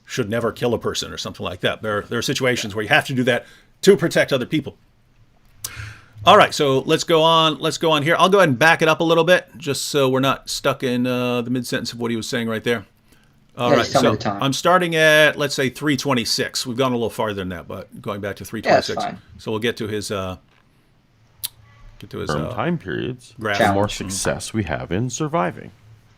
should never kill a person or something like that. There are situations where you have to do that to protect other people. All right, so let's go on. Let's go on here. I'll go ahead and back it up a little bit, just so we're not stuck in the mid-sentence of what he was saying right there. All right, so I'm starting at, let's say, 326. We've gone a little farther than that, but going back to 326. Yeah, that's fine. So we'll get to his time periods, graph. the more success we have in surviving.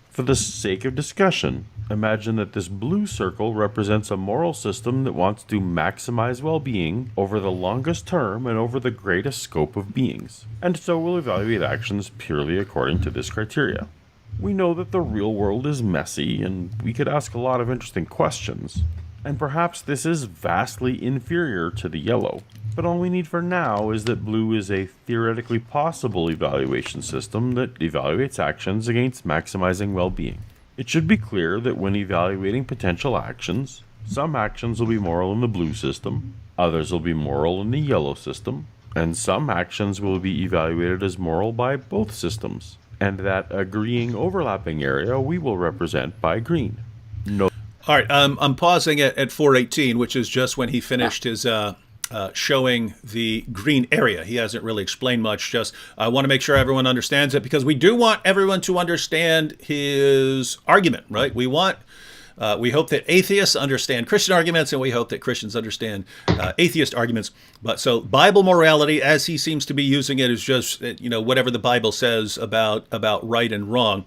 For the sake of discussion, imagine that this blue circle represents a moral system that wants to maximize well-being over the longest term and over the greatest scope of beings, and so will evaluate actions purely according to this criteria. We know that the real world is messy, and we could ask a lot of interesting questions. And perhaps this is vastly inferior to the yellow. But all we need for now is that blue is a theoretically possible evaluation system that evaluates actions against maximizing well-being. It should be clear that when evaluating potential actions, some actions will be moral in the blue system, others will be moral in the yellow system, and some actions will be evaluated as moral by both systems. And that agreeing overlapping area we will represent by green. All right, I'm pausing at 418, which is just when he finished his showing the green area. He hasn't really explained much. Just I want to make sure everyone understands it, because we do want everyone to understand his argument, right? We hope that atheists understand Christian arguments, and we hope that Christians understand atheist arguments. But so Bible morality, as he seems to be using it, is just whatever the Bible says about right and wrong.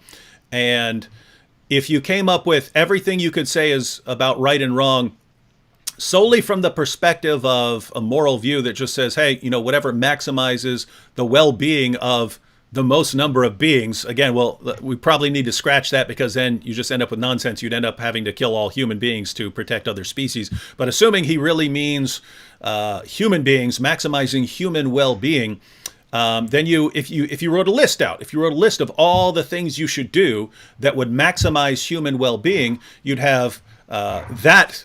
And if you came up with everything you could say is about right and wrong solely from the perspective of a moral view that just says, hey, whatever maximizes the well-being of the most number of beings, again, well, we probably need to scratch that, because then you just end up with nonsense. You'd end up having to kill all human beings to protect other species. But assuming he really means human beings, maximizing human well-being, then if you wrote a list out, if you wrote a list of all the things you should do that would maximize human well-being, you'd have that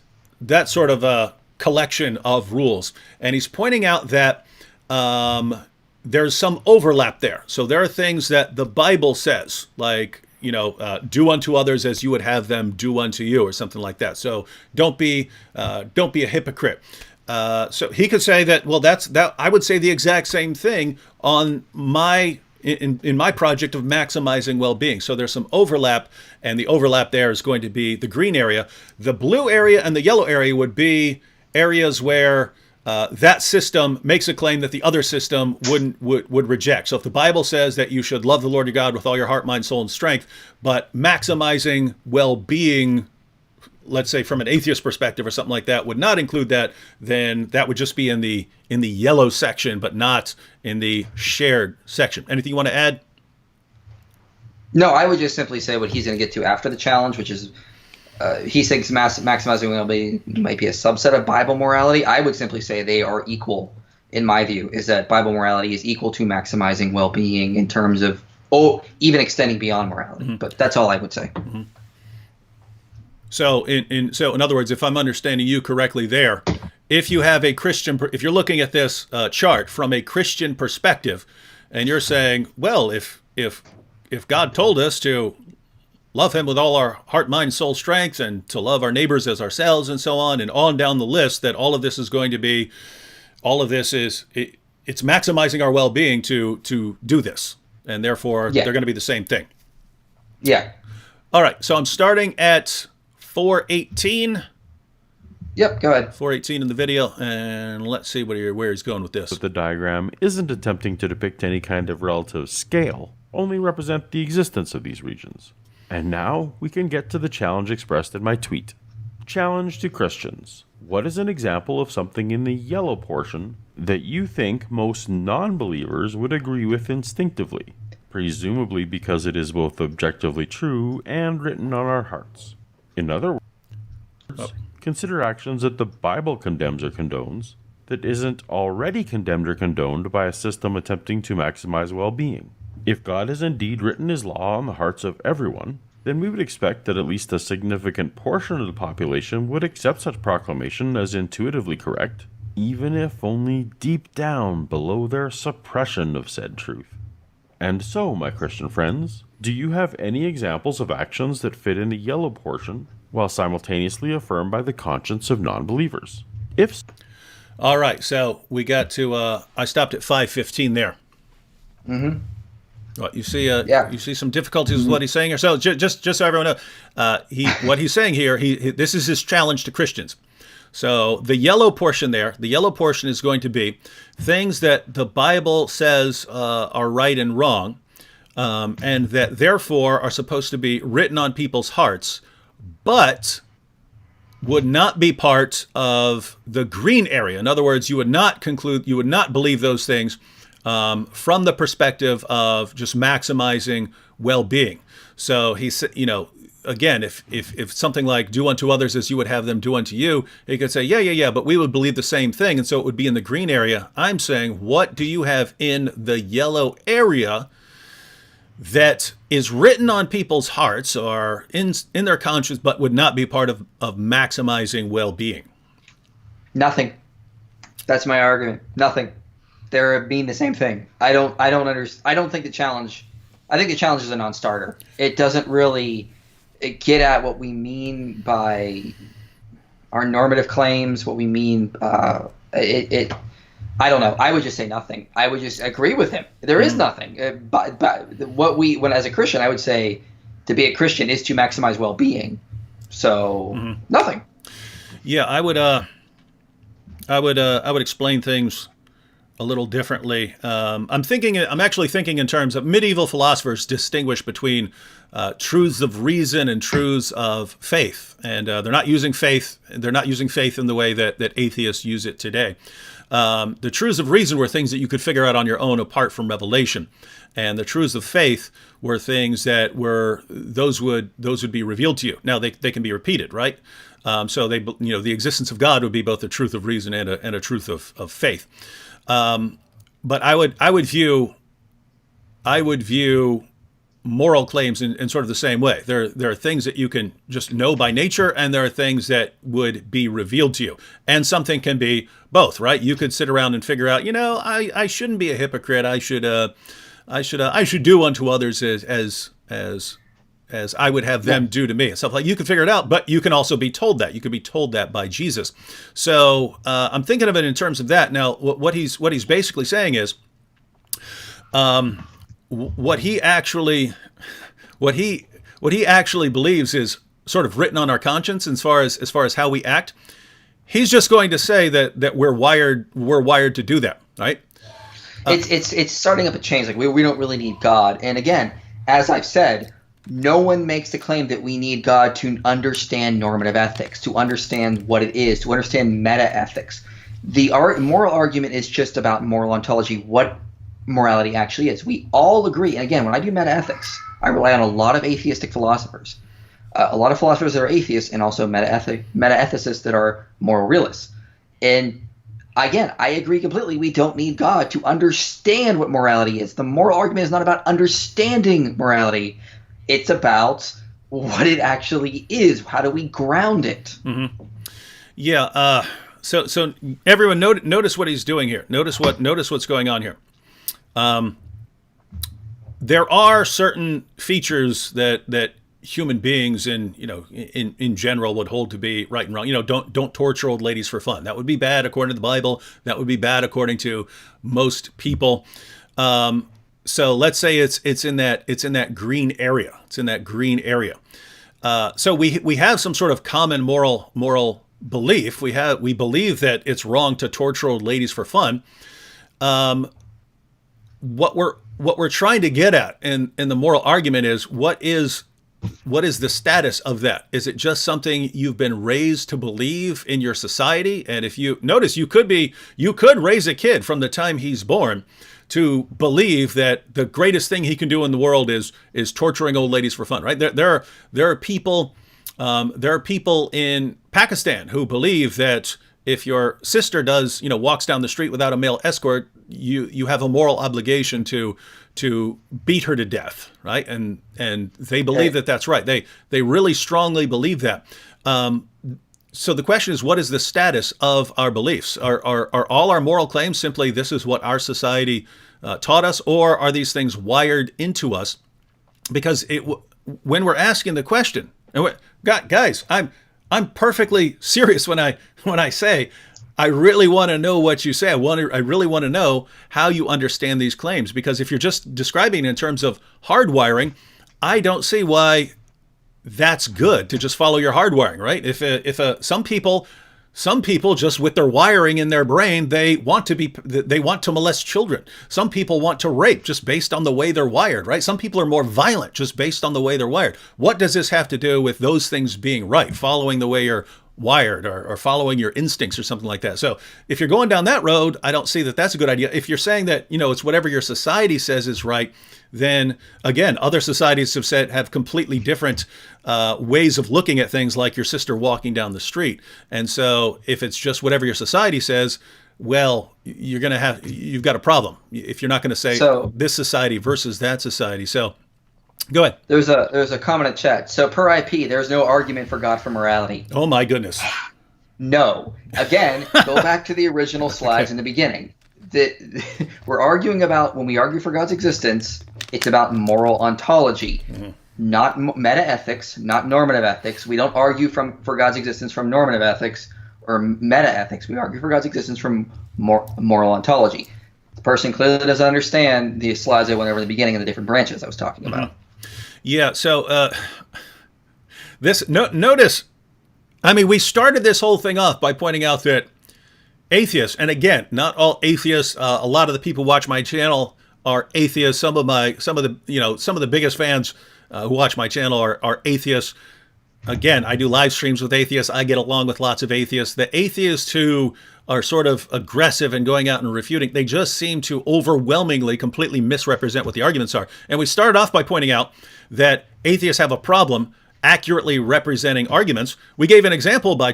sort of a collection of rules. And he's pointing out that there's some overlap there. So there are things that the Bible says, like, do unto others as you would have them do unto you, or something like that. So don't be a hypocrite. So he could say that, well, that I would say the exact same thing on in my project of maximizing well-being. So there's some overlap, and the overlap there is going to be the green area. The blue area and the yellow area would be areas where that system makes a claim that the other system would reject. So if the Bible says that you should love the Lord your God with all your heart, mind, soul, and strength, but maximizing well-being, let's say from an atheist perspective or something like that, would not include that, then that would just be in the yellow section, but not in the shared section. Anything you want to add? No, I would just simply say what he's going to get to after the challenge, which is he thinks maximizing well-being might be a subset of Bible morality. I would simply say they are equal, in my view, is that Bible morality is equal to maximizing well-being in terms of, even extending beyond morality. Mm-hmm. But that's all I would say. Mm-hmm. So in other words, if I'm understanding you correctly there, if you have if you're looking at this chart from a Christian perspective, and you're saying, well, if God told us to love him with all our heart, mind, soul, strength, and to love our neighbors as ourselves, and so on down the list, that all of this is it's maximizing our well-being to do this, and therefore they're going to be the same thing. Yeah. All right. So I'm starting at 418. Yep, go ahead. 418 in the video, and let's see where he's going with this. But the diagram isn't attempting to depict any kind of relative scale, only represent the existence of these regions. And now we can get to the challenge expressed in my tweet. Challenge to Christians. What is an example of something in the yellow portion that you think most non-believers would agree with instinctively, presumably because it is both objectively true and written on our hearts? In other words, consider actions that the Bible condemns or condones that isn't already condemned or condoned by a system attempting to maximize well-being. If God has indeed written his law on the hearts of everyone, then we would expect that at least a significant portion of the population would accept such proclamation as intuitively correct, even if only deep down below their suppression of said truth. And so, my Christian friends, do you have any examples of actions that fit in the yellow portion while simultaneously affirmed by the conscience of non-believers? If so, all right, so we got to I stopped at 515 there. Mm-hmm. Well, you see some difficulties with what he's saying here. So just so everyone knows, what he's saying here, this is his challenge to Christians. So the yellow portion is going to be things that the Bible says are right and wrong, and that therefore are supposed to be written on people's hearts, but would not be part of the green area. In other words, you would not believe those things from the perspective of just maximizing well-being. So he said, again, if something like do unto others as you would have them do unto you, he could say, yeah, but we would believe the same thing, and so it would be in the green area. I'm saying, what do you have in the yellow area that is written on people's hearts or in their conscience, but would not be part of maximizing well-being? Nothing. That's my argument. Nothing. They're mean the same thing. I don't think the challenge. I think the challenge is a non-starter. It doesn't really. get at what we mean by our normative claims, what we mean, I don't know. I would just say nothing. I would just agree with him. There is nothing. But when as a Christian, I would say to be a Christian is to maximize well-being. So nothing. Yeah, I would explain things a little differently. I'm actually thinking in terms of medieval philosophers distinguish between truths of reason and truths of faith, and they're not using faith. They're not using faith in the way that atheists use it today. The truths of reason were things that you could figure out on your own apart from revelation, and the truths of faith were things that those would be revealed to you. Now they can be repeated, right? So the existence of God would be both a truth of reason and a truth of faith. But I would view moral claims in sort of the same way. There are things that you can just know by nature, and there are things that would be revealed to you. And something can be both, right? You could sit around and figure out, I shouldn't be a hypocrite. I should do unto others as I would have them do to me, and stuff like. You can figure it out, but you can also be told that. You could be told that by Jesus. So I'm thinking of it in terms of that. Now, what he's basically saying is, what he actually believes is sort of written on our conscience as far as how we act. He's just going to say that we're wired to do that, right? It's starting up a change. Like we don't really need God. And again, as I've said, no one makes the claim that we need God to understand normative ethics, to understand what it is, to understand meta-ethics. The moral argument is just about moral ontology, what morality actually is. We all agree. And again, when I do meta-ethics, I rely on a lot of atheistic philosophers. A lot of philosophers that are atheists, and also meta-ethicists that are moral realists. And again, I agree completely. We don't need God to understand what morality is. The moral argument is not about understanding morality. It's about what it actually is. How do we ground it? Mm-hmm. Yeah. So everyone, notice what he's doing here. Notice what's going on here. There are certain features that human beings in general would hold to be right and wrong. Don't torture old ladies for fun. That would be bad according to the Bible. That would be bad according to most people. So let's say it's in that green area. It's in that green area. So we have some sort of common moral belief. We believe that it's wrong to torture old ladies for fun. What we're trying to get at in the moral argument is what is the status of that? Is it just something you've been raised to believe in your society? And if you notice, you could raise a kid from the time he's born to believe that the greatest thing he can do in the world is torturing old ladies for fun, right? There are people in Pakistan who believe that if your sister walks down the street without a male escort, you have a moral obligation to beat her to death, right? And they believe that that's right. They really strongly believe that. So the question is, what is the status of our beliefs? Are all our moral claims simply this is what our society taught us, or are these things wired into us? Because when we're asking the question, and guys, I'm perfectly serious when I say I really want to know what you say. I really want to know how you understand these claims, because if you're just describing it in terms of hardwiring, I don't see why that's good to just follow your hardwiring, right? If some people just with their wiring in their brain, they want to molest children. Some people want to rape just based on the way they're wired, right? Some people are more violent just based on the way they're wired. What does this have to do with those things being right, following the way you're wired or following your instincts or something like that? So if you're going down that road, I don't see that that's a good idea. If you're saying that, it's whatever your society says is right, then again, other societies have completely different ways of looking at things, like your sister walking down the street. And so if it's just whatever your society says, well, you've got a problem if you're not going to say this society versus that society. So go ahead. There's a comment in chat. So per IP, there's no argument for God for morality. Oh my goodness. No. Again, go back to the original slides in the beginning. We're arguing about, when we argue for God's existence, it's about moral ontology. Mm-hmm. not meta-ethics, not normative ethics. We don't argue for God's existence from normative ethics or meta-ethics. We argue for God's existence from moral ontology. The person clearly doesn't understand the slides I went over in the beginning of the different branches I was talking about. Yeah, so notice, I mean, we started this whole thing off by pointing out that atheists, and again, not all atheists, a lot of the people who watch my channel are atheists. Some of the biggest fans who watch my channel are atheists. Again, I do live streams with atheists. I get along with lots of atheists. The atheists who are sort of aggressive and going out and refuting, they just seem to overwhelmingly completely misrepresent what the arguments are. And we started off by pointing out that atheists have a problem accurately representing arguments. We gave an example by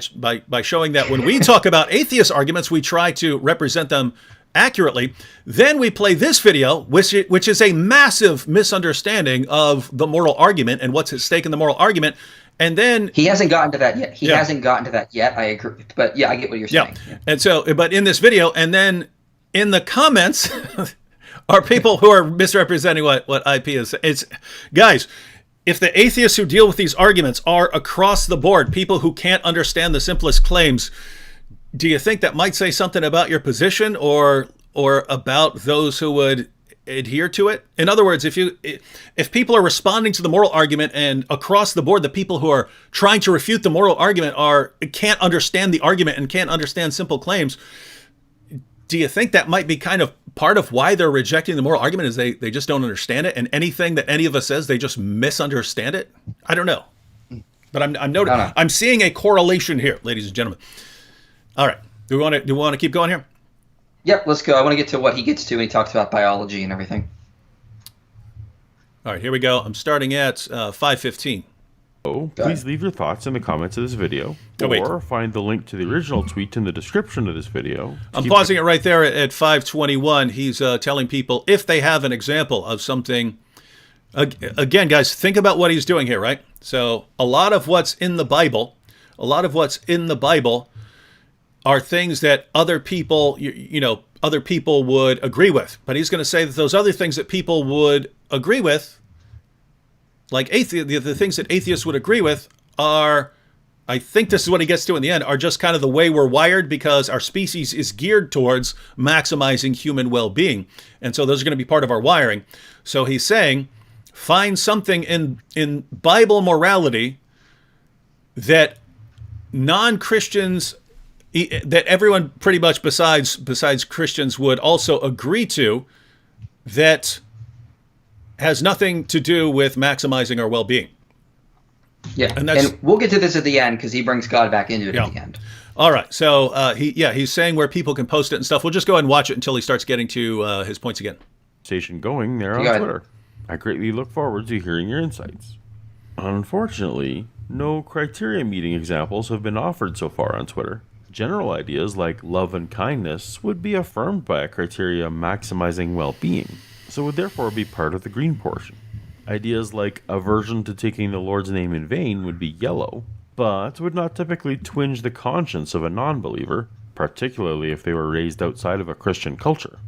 showing that when we talk about atheist arguments, we try to represent them accurately. Then we play this video, which is a massive misunderstanding of the moral argument and what's at stake in the moral argument. And then he hasn't gotten to that yet. He hasn't gotten to that yet. I agree. But yeah, I get what you're saying. Yeah. And so, but in this video, and then in the comments are people who are misrepresenting what IP is. It's guys, if the atheists who deal with these arguments are across the board people who can't understand the simplest claims, do you think that might say something about your position or about those who would adhere to it? In other words, if people are responding to the moral argument and across the board the people who are trying to refute the moral argument can't understand the argument and can't understand simple claims, do you think that might be kind of part of why they're rejecting the moral argument is they just don't understand it, and anything that any of us says they just misunderstand it? I don't know, but I'm seeing a correlation here, ladies and gentlemen. All right, do we want to keep going here? Yep, let's go. I want to get to what he gets to when he talks about biology and everything. All right, here we go. I'm starting at 5:15. Please leave your thoughts in the comments of this video, or find the link to the original tweet in the description of this video. I'm pausing it right there at 5:21. He's telling people if they have an example of something. Again, guys, think about what he's doing here, right? So a lot of what's in the Bible are things that other people, other people would agree with. But he's going to say that those other things that people would agree with, like the things that atheists would agree with are, I think this is what he gets to in the end, are just kind of the way we're wired because our species is geared towards maximizing human well-being. And so those are going to be part of our wiring. So he's saying, find something in Bible morality that non-Christians, that everyone pretty much besides Christians would also agree to, that has nothing to do with maximizing our well-being. Yeah, and we'll get to this at the end because he brings God back into it at the end. All right, so he's saying where people can post it and stuff. We'll just go ahead and watch it until he starts getting to his points again. Station going there on Twitter. I greatly look forward to hearing your insights. Unfortunately, no criteria meeting examples have been offered so far on Twitter. General ideas like love and kindness would be affirmed by a criteria maximizing well-being, so would therefore be part of the green portion. Ideas like aversion to taking the Lord's name in vain would be yellow, but would not typically twinge the conscience of a non-believer, particularly if they were raised outside of a Christian culture.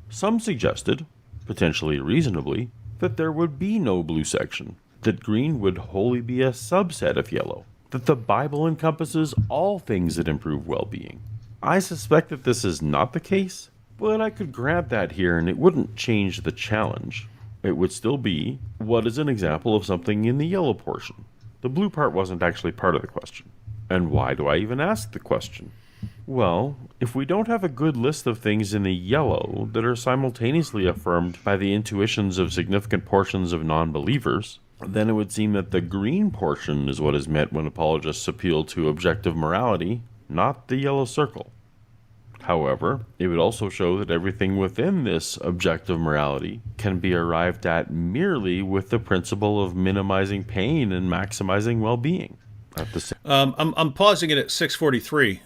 Some suggested, potentially reasonably, that there would be no blue section, that green would wholly be a subset of yellow, that the Bible encompasses all things that improve well-being. I suspect that this is not the case, but I could grant that here and it wouldn't change the challenge. It would still be, what is an example of something in the yellow portion? The blue part wasn't actually part of the question. And why do I even ask the question? Well, if we don't have a good list of things in the yellow that are simultaneously affirmed by the intuitions of significant portions of non-believers, then it would seem that the green portion is what is meant when apologists appeal to objective morality, not the yellow circle. However, it would also show that everything within this objective morality can be arrived at merely with the principle of minimizing pain and maximizing well-being. I'm pausing it at 6:43.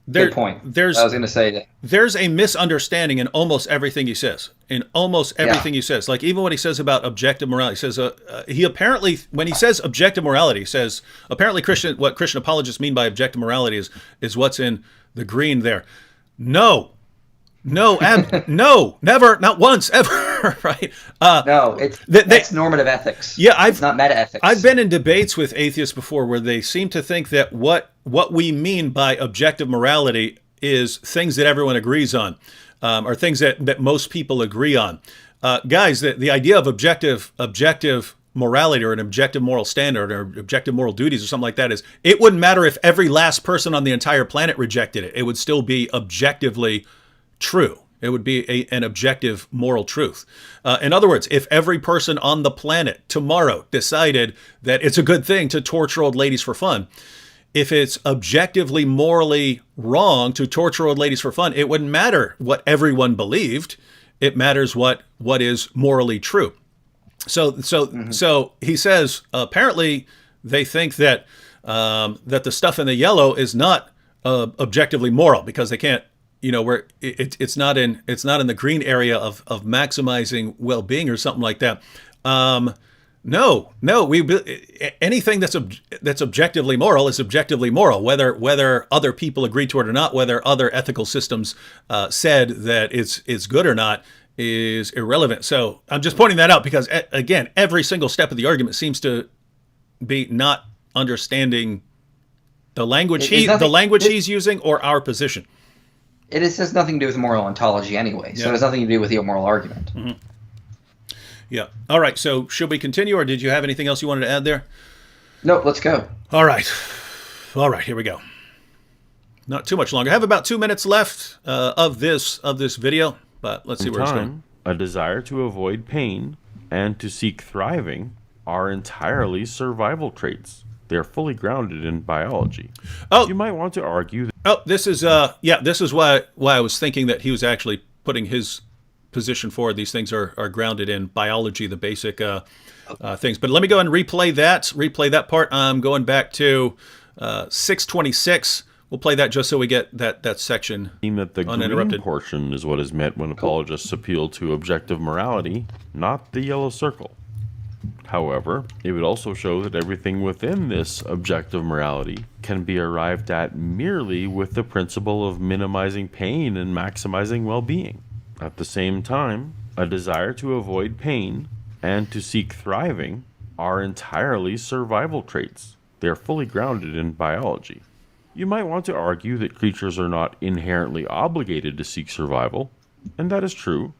Good point. I was going to say that. There's a misunderstanding in almost everything he says. He says, like even what he says about objective morality, he says he apparently, when he says objective morality, he says apparently what Christian apologists mean by objective morality is what's in the green there. No, No, no, never, not once, ever, right? No, that's normative ethics. Yeah, it's not meta ethics. I've been in debates with atheists before where they seem to think that what we mean by objective morality is things that everyone agrees on, or things that most people agree on. Guys, the idea of objective morality or an objective moral standard or objective moral duties or something like that is, it wouldn't matter if every last person on the entire planet rejected it. It would still be objectively true. It would be an objective moral truth. In other words, if every person on the planet tomorrow decided that it's a good thing to torture old ladies for fun, if it's objectively morally wrong to torture old ladies for fun, it wouldn't matter what everyone believed. It matters what is morally true. So he says apparently they think that that the stuff in the yellow is not objectively moral because they can't, where it's not in the green area of maximizing well-being or something like that. No, anything that's objectively moral is objectively moral, whether other people agree to it or not, whether other ethical systems said that it's good or not is irrelevant. So I'm just pointing that out because, again, every single step of the argument seems to be not understanding the language he's using or our position. It has nothing to do with moral ontology anyway, so it has nothing to do with the moral argument. Mm-hmm. Yeah. All right. So should we continue, or did you have anything else you wanted to add there? Nope. Let's go. All right. Here we go. Not too much longer. I have about 2 minutes left of this video, but let's see where it's going. A desire to avoid pain and to seek thriving are entirely survival traits. They are fully grounded in biology. Oh, you might want to argue. This is why I was thinking that he was actually putting his position forward. These things are grounded in biology, the basic things. But let me go and replay that part. I'm going back to 626. We'll play that just so we get that section That the uninterrupted. Green portion is what is meant when apologists appeal to objective morality, not the yellow circle. However, it would also show that everything within this objective morality can be arrived at merely with the principle of minimizing pain and maximizing well-being. At the same time, a desire to avoid pain and to seek thriving are entirely survival traits. They are fully grounded in biology. You might want to argue that creatures are not inherently obligated to seek survival, and that is true,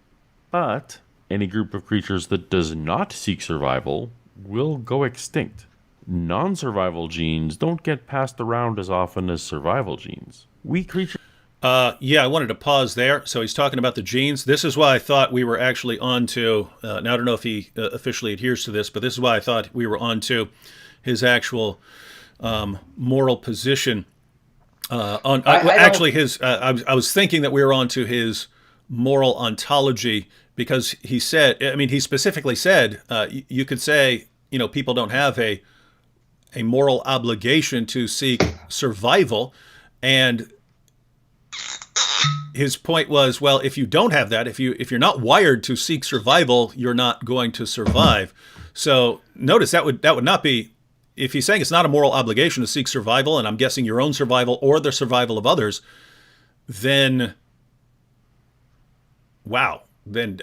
but any group of creatures that does not seek survival will go extinct. Non-survival genes don't get passed around as often as survival genes. We creatures... I wanted to pause there. So he's talking about the genes. This is why I thought we were actually on to, now I don't know if he officially adheres to this, but this is why I thought we were on to his actual moral position. I was thinking that we were on to his moral ontology, because he specifically said, you could say, people don't have a moral obligation to seek survival. And his point was, well, if you don't have that, if you're not wired to seek survival, you're not going to survive. So notice that would not be, if he's saying it's not a moral obligation to seek survival, and I'm guessing your own survival or the survival of others, then wow. Then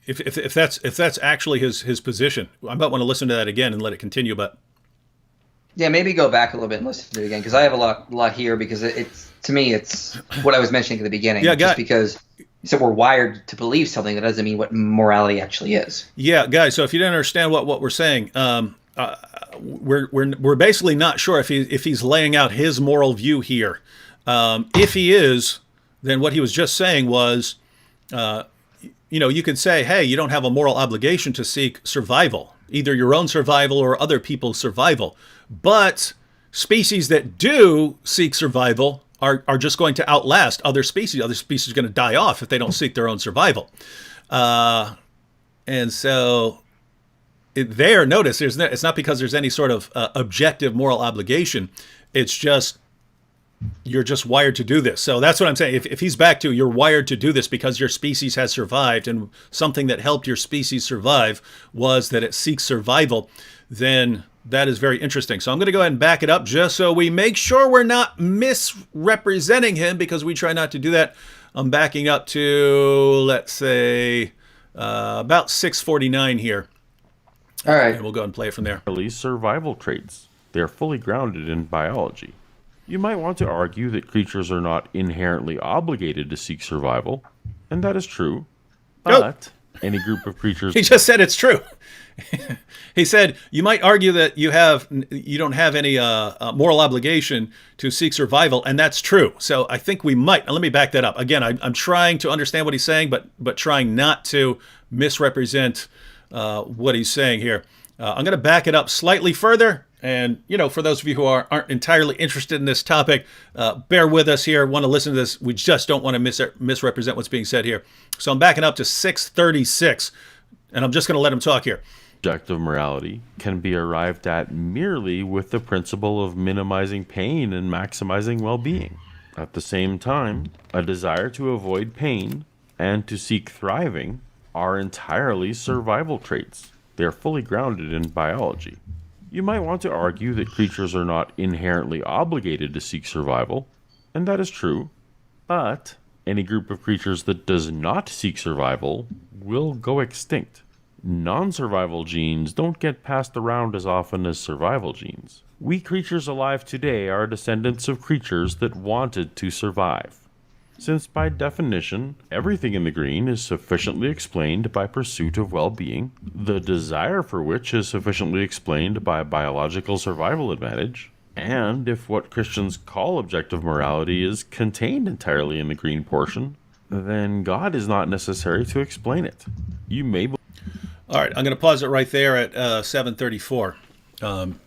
if that's actually his position, I might want to listen to that again and let it continue. But yeah, maybe go back a little bit and listen to it again, because I have a lot here, because to me it's what I was mentioning at the beginning. Yeah, just because you said we're wired to believe something, that doesn't mean what morality actually is. Yeah, guys. So if you didn't understand what we're saying, we're basically not sure if he's laying out his moral view here. If he is, then what he was just saying was, you could say, hey, you don't have a moral obligation to seek survival, either your own survival or other people's survival. But species that do seek survival are just going to outlast other species. Other species are going to die off if they don't seek their own survival. And so notice, it's not because there's any sort of objective moral obligation. It's just, you're just wired to do this. So that's what I'm saying. If he's back to, you're wired to do this because your species has survived, and something that helped your species survive was that it seeks survival, then That is very interesting. So I'm going to go ahead and back it up just so we make sure we're not misrepresenting him, because we try not to do that. I'm backing up to, let's say, about 649 here. All right. And we'll go ahead and play it from there. Survival traits. They are fully grounded in biology. You might want to argue that creatures are not inherently obligated to seek survival, and that is true. But any group of creatures... He just said it's true. He said you might argue that you don't have any moral obligation to seek survival, and that's true. So I think we might. Let me back that up. Again, I'm trying to understand what he's saying, but trying not to misrepresent what he's saying here. I'm going to back it up slightly further. And, for those of you who aren't entirely interested in this topic, bear with us here, want to listen to this. We just don't want to misrepresent what's being said here. So I'm backing up to 636, and I'm just going to let him talk here. Objective morality can be arrived at merely with the principle of minimizing pain and maximizing well-being. At the same time, a desire to avoid pain and to seek thriving are entirely survival traits. They are fully grounded in biology. You might want to argue that creatures are not inherently obligated to seek survival, and that is true, but any group of creatures that does not seek survival will go extinct. Non-survival genes don't get passed around as often as survival genes. We creatures alive today are descendants of creatures that wanted to survive. Since by definition, everything in the green is sufficiently explained by pursuit of well-being, the desire for which is sufficiently explained by biological survival advantage, and if what Christians call objective morality is contained entirely in the green portion, then God is not necessary to explain it. You may All right, I'm going to pause it right there at 734.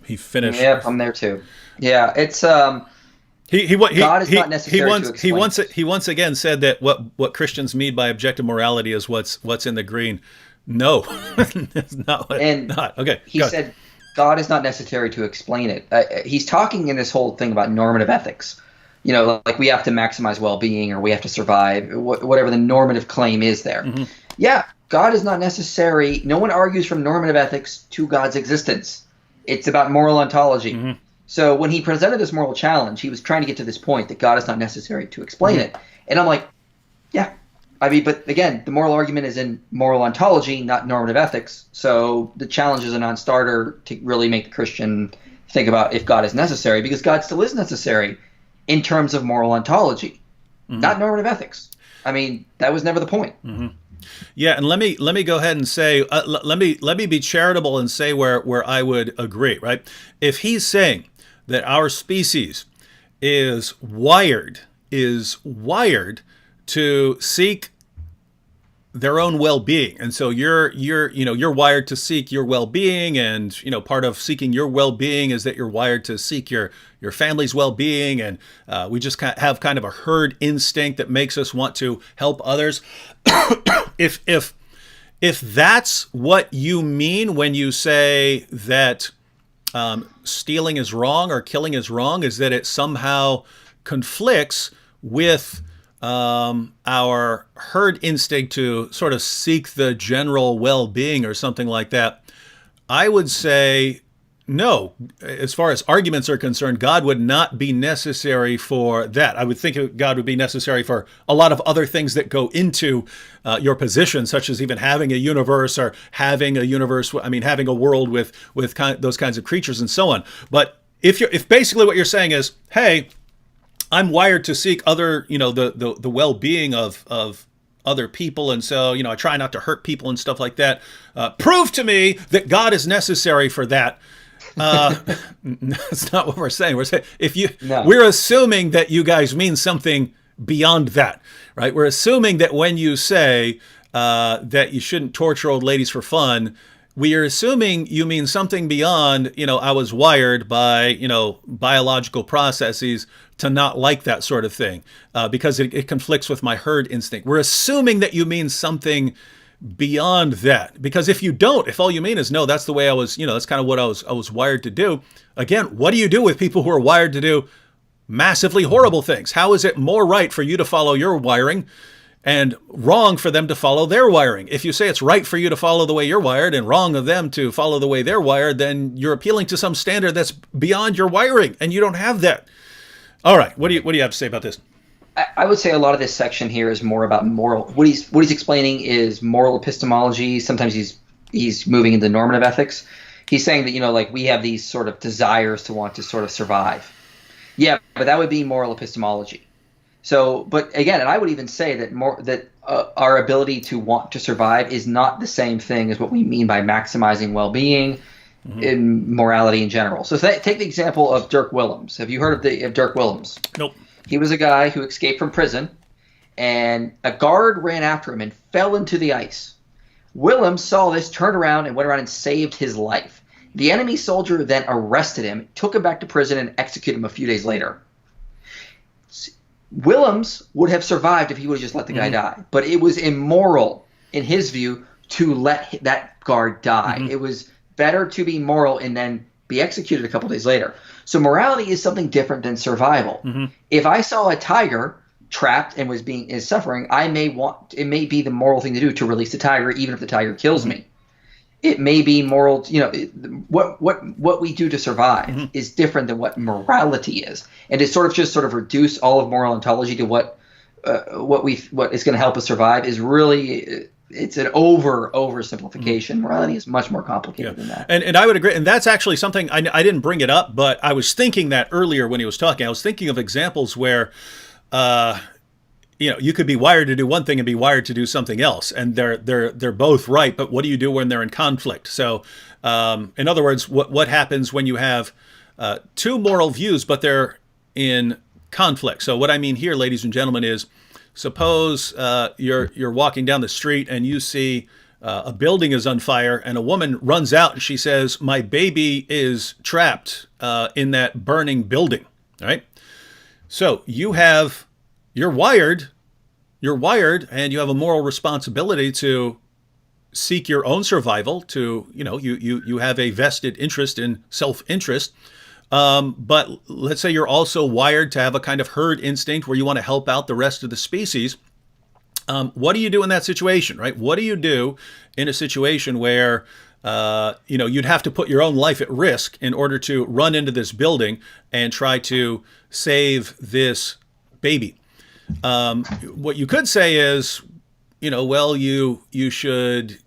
He finished. Yep, I'm there too. Yeah, it's God is not necessary to explain. He once again said that what Christians mean by objective morality is what's in the green. No, that's not what. And not okay. He said God is not necessary to explain it. He's talking in this whole thing about normative ethics. Like we have to maximize well-being or we have to survive, whatever the normative claim is there. Mm-hmm. Yeah. God is not necessary. No one argues from normative ethics to God's existence. It's about moral ontology. Mm-hmm. So when he presented this moral challenge, he was trying to get to this point that God is not necessary to explain it. And I'm like, yeah. But again, the moral argument is in moral ontology, not normative ethics. So the challenge is a non-starter to really make the Christian think about if God is necessary, because God still is necessary in terms of moral ontology, not normative ethics. That was never the point. Mm-hmm. Yeah, and let me go ahead and say let me be charitable and say where I would agree, right? If he's saying that our species is wired to seek their own well-being, and so you're wired to seek your well-being, and part of seeking your well-being is that you're wired to seek your family's well-being, and we just have kind of a herd instinct that makes us want to help others. If that's what you mean when you say that stealing is wrong or killing is wrong, is that it somehow conflicts with our herd instinct to sort of seek the general well-being or something like that, I would say no. As far as arguments are concerned, God would not be necessary for that. I would think God would be necessary for a lot of other things that go into your position, such as even having a universe or having a world with those kinds of creatures and so on. But if basically what you're saying is, hey, I'm wired to seek other, the well-being of other people, and so I try not to hurt people and stuff like that. Prove to me that God is necessary for that. That's not what we're saying. We're saying we're assuming that you guys mean something beyond that, right? We're assuming that when you say that you shouldn't torture old ladies for fun, we are assuming you mean something beyond, I was wired by, biological processes to not like that sort of thing because it conflicts with my herd instinct. We're assuming that you mean something beyond that, because if you don't, if all you mean is no, that's the way I was, that's kind of what I was wired to do. Again, what do you do with people who are wired to do massively horrible things? How is it more right for you to follow your wiring and wrong for them to follow their wiring. If you say it's right for you to follow the way you're wired and wrong of them to follow the way they're wired, then you're appealing to some standard that's beyond your wiring, and you don't have that. All right, what do you have to say about this? I would say a lot of this section here is more about moral. What he's explaining is moral epistemology. Sometimes he's moving into normative ethics. He's saying that, you know, like we have these sort of desires to want to sort of survive. Yeah, but that would be moral epistemology. So, but again, and I would even say that our ability to want to survive is not the same thing as what we mean by maximizing well-being in morality in general. So take the example of Dirk Willems. Have you heard of Dirk Willems? Nope. He was a guy who escaped from prison, and a guard ran after him and fell into the ice. Willems saw this, turned around, and went around and saved his life. The enemy soldier then arrested him, took him back to prison, and executed him a few days later. Willems would have survived if he would have just let the guy die. But it was immoral, in his view, to let that guard die. It was better to be moral and then be executed a couple days later. So morality is something different than survival. If I saw a tiger trapped and is suffering, it may be the moral thing to do to release the tiger, even if the tiger kills me. It may be moral, you know, what we do to survive is different than what morality is, and to sort of reduce all of moral ontology to what is going to help us survive is really it's an oversimplification. Morality is much more complicated than that. And I would agree, and that's actually something I didn't bring it up, but I was thinking that earlier when he was talking. I was thinking of examples where you know, you could be wired to do one thing and be wired to do something else, and they're both right. But what do you do when they're in conflict? So, in other words, what happens when you have two moral views, but they're in conflict? So, what I mean here, ladies and gentlemen, is suppose you're walking down the street and you see a building is on fire, and a woman runs out and she says, "My baby is trapped in that burning building." All right. So you're wired, and you have a moral responsibility to seek your own survival. To, you know, you have a vested interest in self-interest. But let's say you're also wired to have a kind of herd instinct where you want to help out the rest of the species. What do you do in that situation, right? What do you do in a situation where you know, you'd have to put your own life at risk in order to run into this building and try to save this baby? What you could say is, you know, well, you should,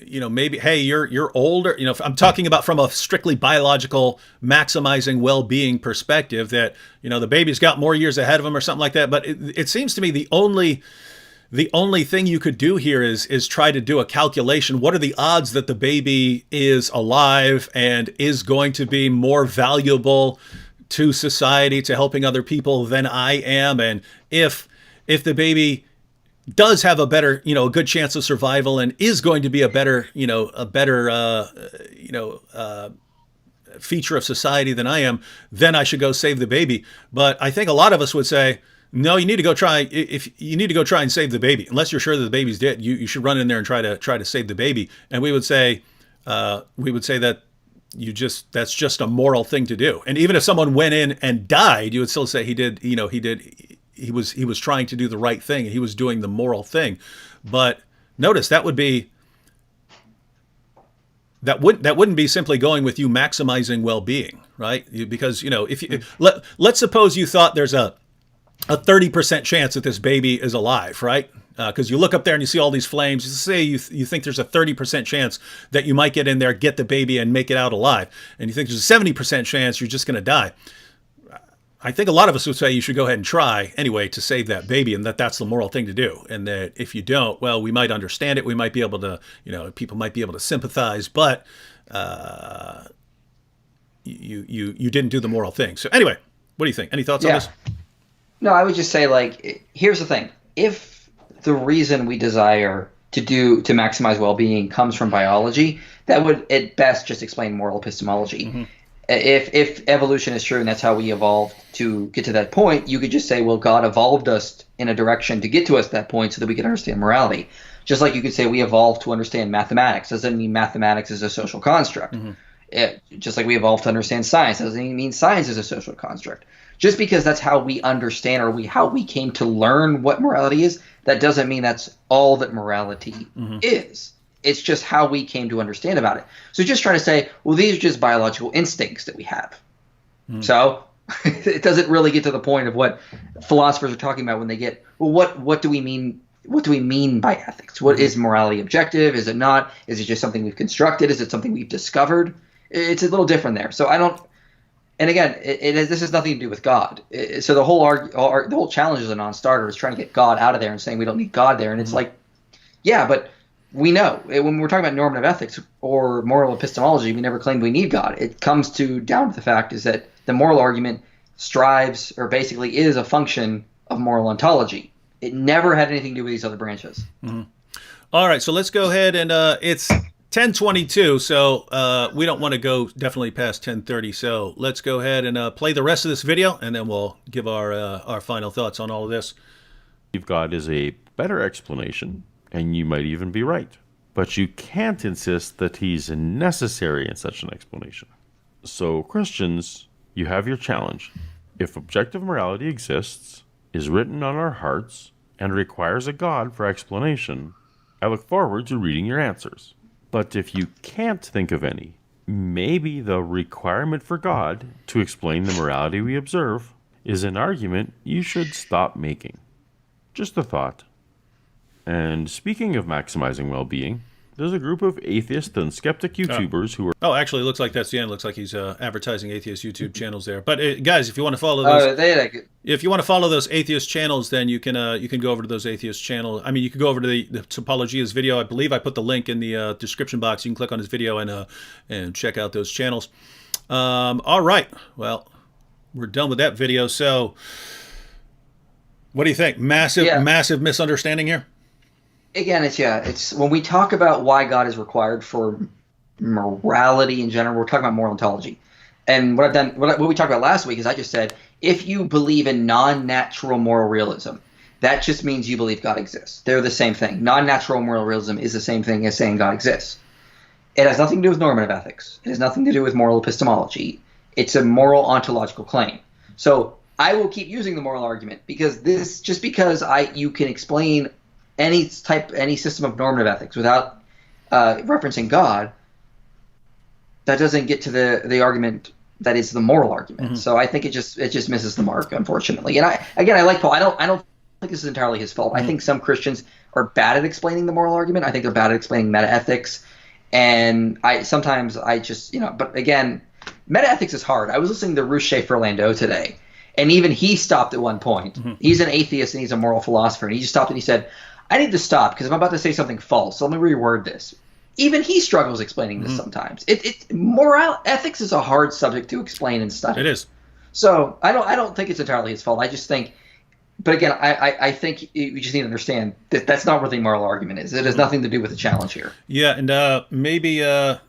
you know, maybe, hey, you're older. You know, I'm talking about from a strictly biological, maximizing well-being perspective, that, you know, the baby's got more years ahead of him or something like that. But it seems to me the only thing you could do here is try to do a calculation. What are the odds that the baby is alive and is going to be more valuable to society, to helping other people than I am? And if the baby does have a better, you know, a good chance of survival and is going to be a better feature of society than I am, then I should go save the baby. But I think a lot of us would say, no, you need to go try. If you need to go try and save the baby, unless you're sure that the baby's dead, you should run in there and try to save the baby. And we would say that that's just a moral thing to do. And even if someone went in and died, you would still say he was trying to do the right thing, and he was doing the moral thing. But notice that wouldn't be simply going with you maximizing well-being, right? Because, you know, if you let's suppose you thought there's a 30% chance that this baby is alive, right? Because you look up there and you see all these flames. Say you think there's a 30% chance that you might get in there, get the baby, and make it out alive. And you think there's a 70% chance you're just going to die. I think a lot of us would say you should go ahead and try anyway to save that baby, and that's the moral thing to do. And that if you don't, well, we might understand it. We might be able to, you know, people might be able to sympathize, but you didn't do the moral thing. So anyway, what do you think? Any thoughts on this? No, I would just say, like, here's the thing. If the reason we desire to maximize well-being comes from biology, that would at best just explain moral epistemology. If evolution is true and that's how we evolved to get to that point, you could just say, well, God evolved us in a direction to get to us that point so that we could understand morality. Just like you could say we evolved to understand mathematics. Doesn't mean mathematics is a social construct. Just like we evolved to understand science. Doesn't even mean science is a social construct. Just because that's how we understand, or how we came to learn what morality is, that doesn't mean that's all that morality is. It's just how we came to understand about it. So just trying to say, well, these are just biological instincts that we have. So it doesn't really get to the point of what philosophers are talking about when they get, well, what do we mean? What do we mean by ethics? What is morality objective? Is it not? Is it just something we've constructed? Is it something we've discovered? It's a little different there. So I don't. And again, this has nothing to do with God. So the whole challenge as a non-starter is trying to get God out of there and saying we don't need God there. And it's like, yeah, but we know when we're talking about normative ethics or moral epistemology, we never claimed we need God. It comes down to the fact is that the moral argument strives or basically is a function of moral ontology. It never had anything to do with these other branches. All right, so let's go ahead and it's 10:22, so we don't want to go definitely past 10:30. So let's go ahead and play the rest of this video, and then we'll give our final thoughts on all of this. God is a better explanation, and you might even be right. But you can't insist that he's necessary in such an explanation. So Christians, you have your challenge. If objective morality exists, is written on our hearts, and requires a God for explanation, I look forward to reading your answers. But if you can't think of any, maybe the requirement for God to explain the morality we observe is an argument you should stop making. Just a thought. And speaking of maximizing well-being, there's a group of atheist and skeptic YouTubers who are... Oh, actually, it looks like that's the end. It looks like he's advertising atheist YouTube channels there. But guys, if you want to follow those, if you want to follow those atheist channels, then you can go over to those atheist channels. I mean, you can go over to the Paulogia's video. I believe I put the link in the description box. You can click on his video and check out those channels. All right. Well, we're done with that video. So, what do you think? Massive misunderstanding here. Again, it's when we talk about why God is required for morality in general, we're talking about moral ontology. And what we talked about last week is I just said, if you believe in non-natural moral realism, that just means you believe God exists. They're the same thing. Non-natural moral realism is the same thing as saying God exists. It has nothing to do with normative ethics. It has nothing to do with moral epistemology. It's a moral ontological claim. So I will keep using the moral argument because you can explain any system of normative ethics without referencing God, that doesn't get to the argument that is the moral argument. So I think it just misses the mark, unfortunately. And I like Paul. I don't think this is entirely his fault. I think some Christians are bad at explaining the moral argument. I think they're bad at explaining metaethics. And sometimes but again, metaethics is hard. I was listening to Ruth Schaefer Landau today, and even he stopped at one point. He's an atheist and he's a moral philosopher, and he just stopped and he said, I need to stop because I'm about to say something false. So let me reword this. Even he struggles explaining this sometimes. Moral ethics is a hard subject to explain and study. It is. So I don't think it's entirely his fault. I just think, but again, I think we just need to understand that that's not what the moral argument is. It has nothing to do with the challenge here. Yeah, and maybe I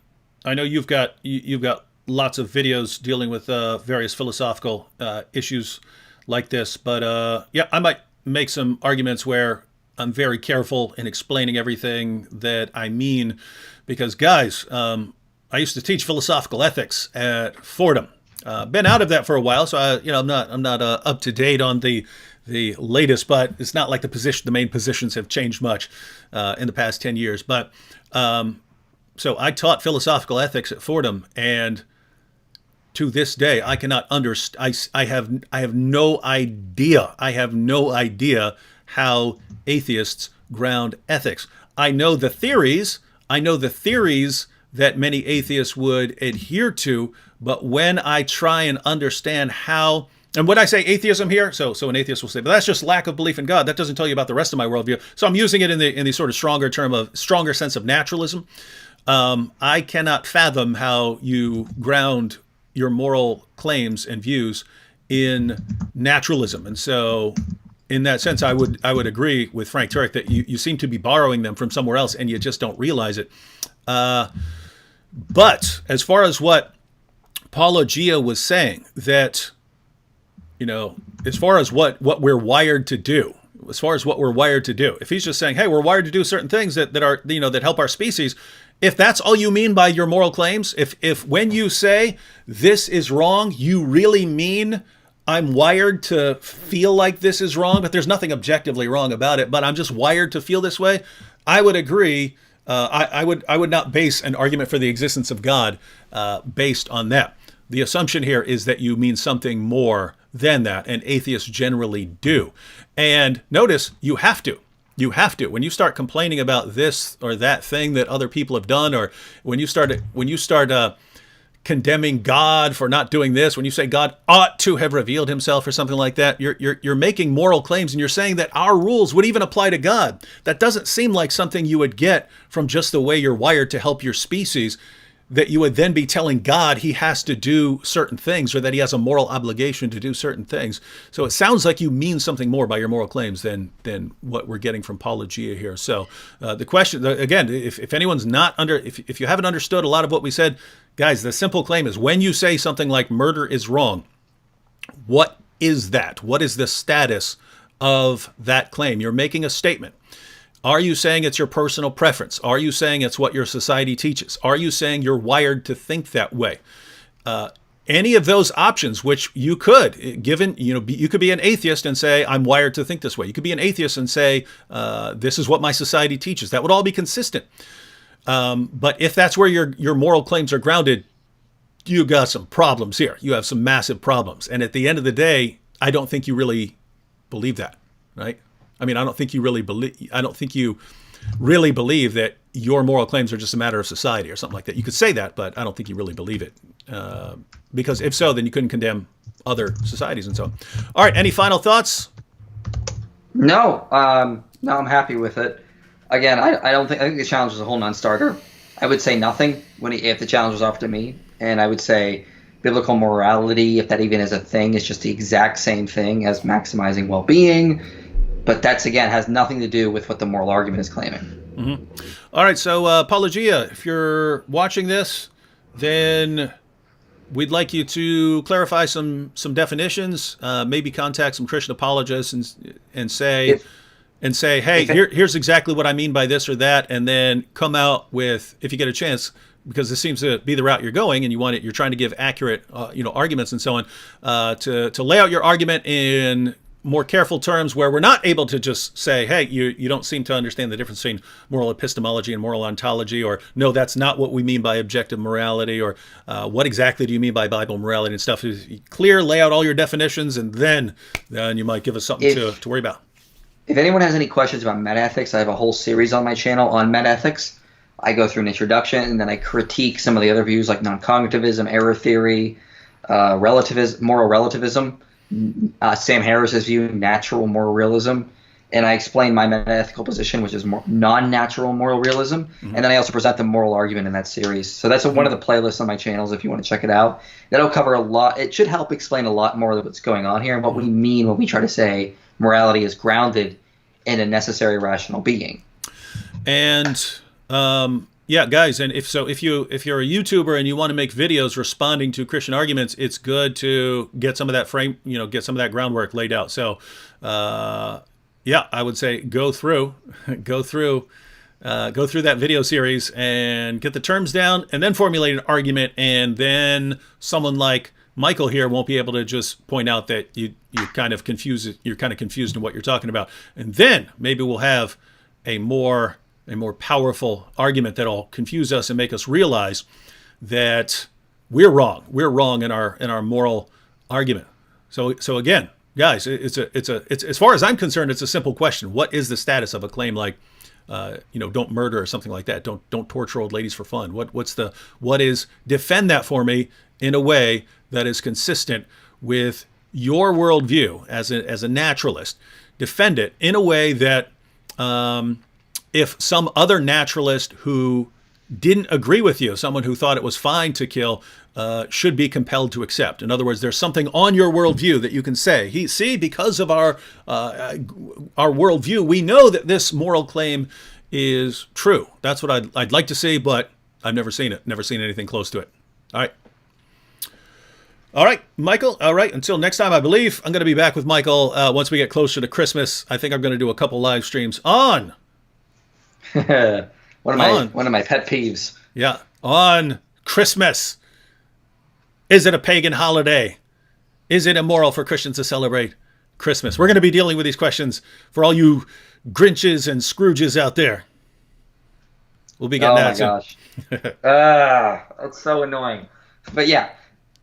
know you've got lots of videos dealing with various philosophical issues like this, but I might make some arguments where I'm very careful in explaining everything that I mean, because guys, I used to teach philosophical ethics at Fordham. Been out of that for a while, so I'm not up to date on the latest, but it's not like the main positions have changed much in the past 10 years. But so I taught philosophical ethics at Fordham, and to this day, I cannot understand. I have no idea. I have no idea how atheists ground ethics. I know the theories that many atheists would adhere to, but when I try and understand how, and when I say atheism here, so an atheist will say, but that's just lack of belief in God. That doesn't tell you about the rest of my worldview. So I'm using it in the sort of stronger sense of naturalism. I cannot fathom how you ground your moral claims and views in naturalism. And so in that sense, I would agree with Frank Turek that you seem to be borrowing them from somewhere else and you just don't realize it. But as far as what Paulogia was saying, that, as far as what we're wired to do, if he's just saying, hey, we're wired to do certain things that are, that help our species, if that's all you mean by your moral claims, if when you say this is wrong, you really mean I'm wired to feel like this is wrong, but there's nothing objectively wrong about it, but I'm just wired to feel this way, I would agree. I would not base an argument for the existence of God based on that. The assumption here is that you mean something more than that, and atheists generally do. And notice, you have to. You have to. When you start complaining about this or that thing that other people have done, or when you start condemning God for not doing this, when you say God ought to have revealed himself or something like that, you're making moral claims, and you're saying that our rules would even apply to God. That doesn't seem like something you would get from just the way you're wired to help your species, that you would then be telling God he has to do certain things, or that he has a moral obligation to do certain things. So it sounds like you mean something more by your moral claims than what we're getting from Paulogia here. So the question, again, if anyone's not if you haven't understood a lot of what we said, guys, the simple claim is, when you say something like murder is wrong, what is that? What is the status of that claim? You're making a statement. Are you saying it's your personal preference? Are you saying it's what your society teaches? Are you saying you're wired to think that way? Any of those options, which you could, given, you could be an atheist and say, I'm wired to think this way. You could be an atheist and say, this is what my society teaches. That would all be consistent. But if that's where your moral claims are grounded, you got some problems here. You have some massive problems. And at the end of the day, I don't think you really believe that, right? I mean, I don't think you really believe that your moral claims are just a matter of society or something like that. You could say that, but I don't think you really believe it. Because if so, then you couldn't condemn other societies and so on. All right, any final thoughts? No, no, I'm happy with it. Again, I think the challenge was a whole non-starter. I would say nothing if the challenge was offered to me, and I would say biblical morality, if that even is a thing, is just the exact same thing as maximizing well-being. But that's, again, has nothing to do with what the moral argument is claiming. Mm-hmm. All right, so Paulogia, if you're watching this, then we'd like you to clarify some definitions, maybe contact some Christian apologists and say, hey, here's exactly what I mean by this or that, and then come out with, if you get a chance, because this seems to be the route you're going, and you're trying to give accurate, arguments and so on, to lay out your argument in more careful terms, where we're not able to just say, hey, you don't seem to understand the difference between moral epistemology and moral ontology, or no, that's not what we mean by objective morality, or what exactly do you mean by Bible morality and stuff. Clear, lay out all your definitions, and then you might give us something to worry about. If anyone has any questions about metaethics, I have a whole series on my channel on metaethics. I go through an introduction, and then I critique some of the other views like non-cognitivism, error theory, relativism, moral relativism, Sam Harris's view, natural moral realism, and I explain my metaethical position, which is more non-natural moral realism, and then I also present the moral argument in that series. So that's one of the playlists on my channels if you want to check it out. That'll cover a lot. It should help explain a lot more of what's going on here and what we mean when we try to say morality is grounded in a necessary rational being. And yeah, guys, and if you're a YouTuber and you want to make videos responding to Christian arguments, it's good to get some of that get some of that groundwork laid out. So, yeah, I would say go through that video series and get the terms down, and then formulate an argument, and then someone like Michael here won't be able to just point out that you're kind of confused in what you're talking about, and then maybe we'll have a more powerful argument that'll confuse us and make us realize that we're wrong. We're wrong in our moral argument. So again, guys, it's as far as I'm concerned, it's a simple question. What is the status of a claim like, don't murder or something like that? Don't torture old ladies for fun. Defend that for me in a way that is consistent with your worldview as a naturalist. Defend it in a way that, if some other naturalist who didn't agree with you, someone who thought it was fine to kill, should be compelled to accept. In other words, there's something on your worldview that you can say, because of our worldview, we know that this moral claim is true. That's what I'd like to see, but I've never seen it. Never seen anything close to it. All right, Michael. All right, until next time, I believe I'm going to be back with Michael once we get closer to Christmas. I think I'm going to do a couple live streams on one of my pet peeves. Yeah, on Christmas. Is it a pagan holiday? Is it immoral for Christians to celebrate Christmas? We're going to be dealing with these questions for all you Grinches and Scrooges out there. We'll be getting that soon. Oh my gosh. That's so annoying. But yeah,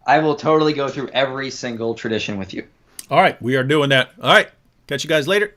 I will totally go through every single tradition with you. All right, we are doing that. All right, catch you guys later.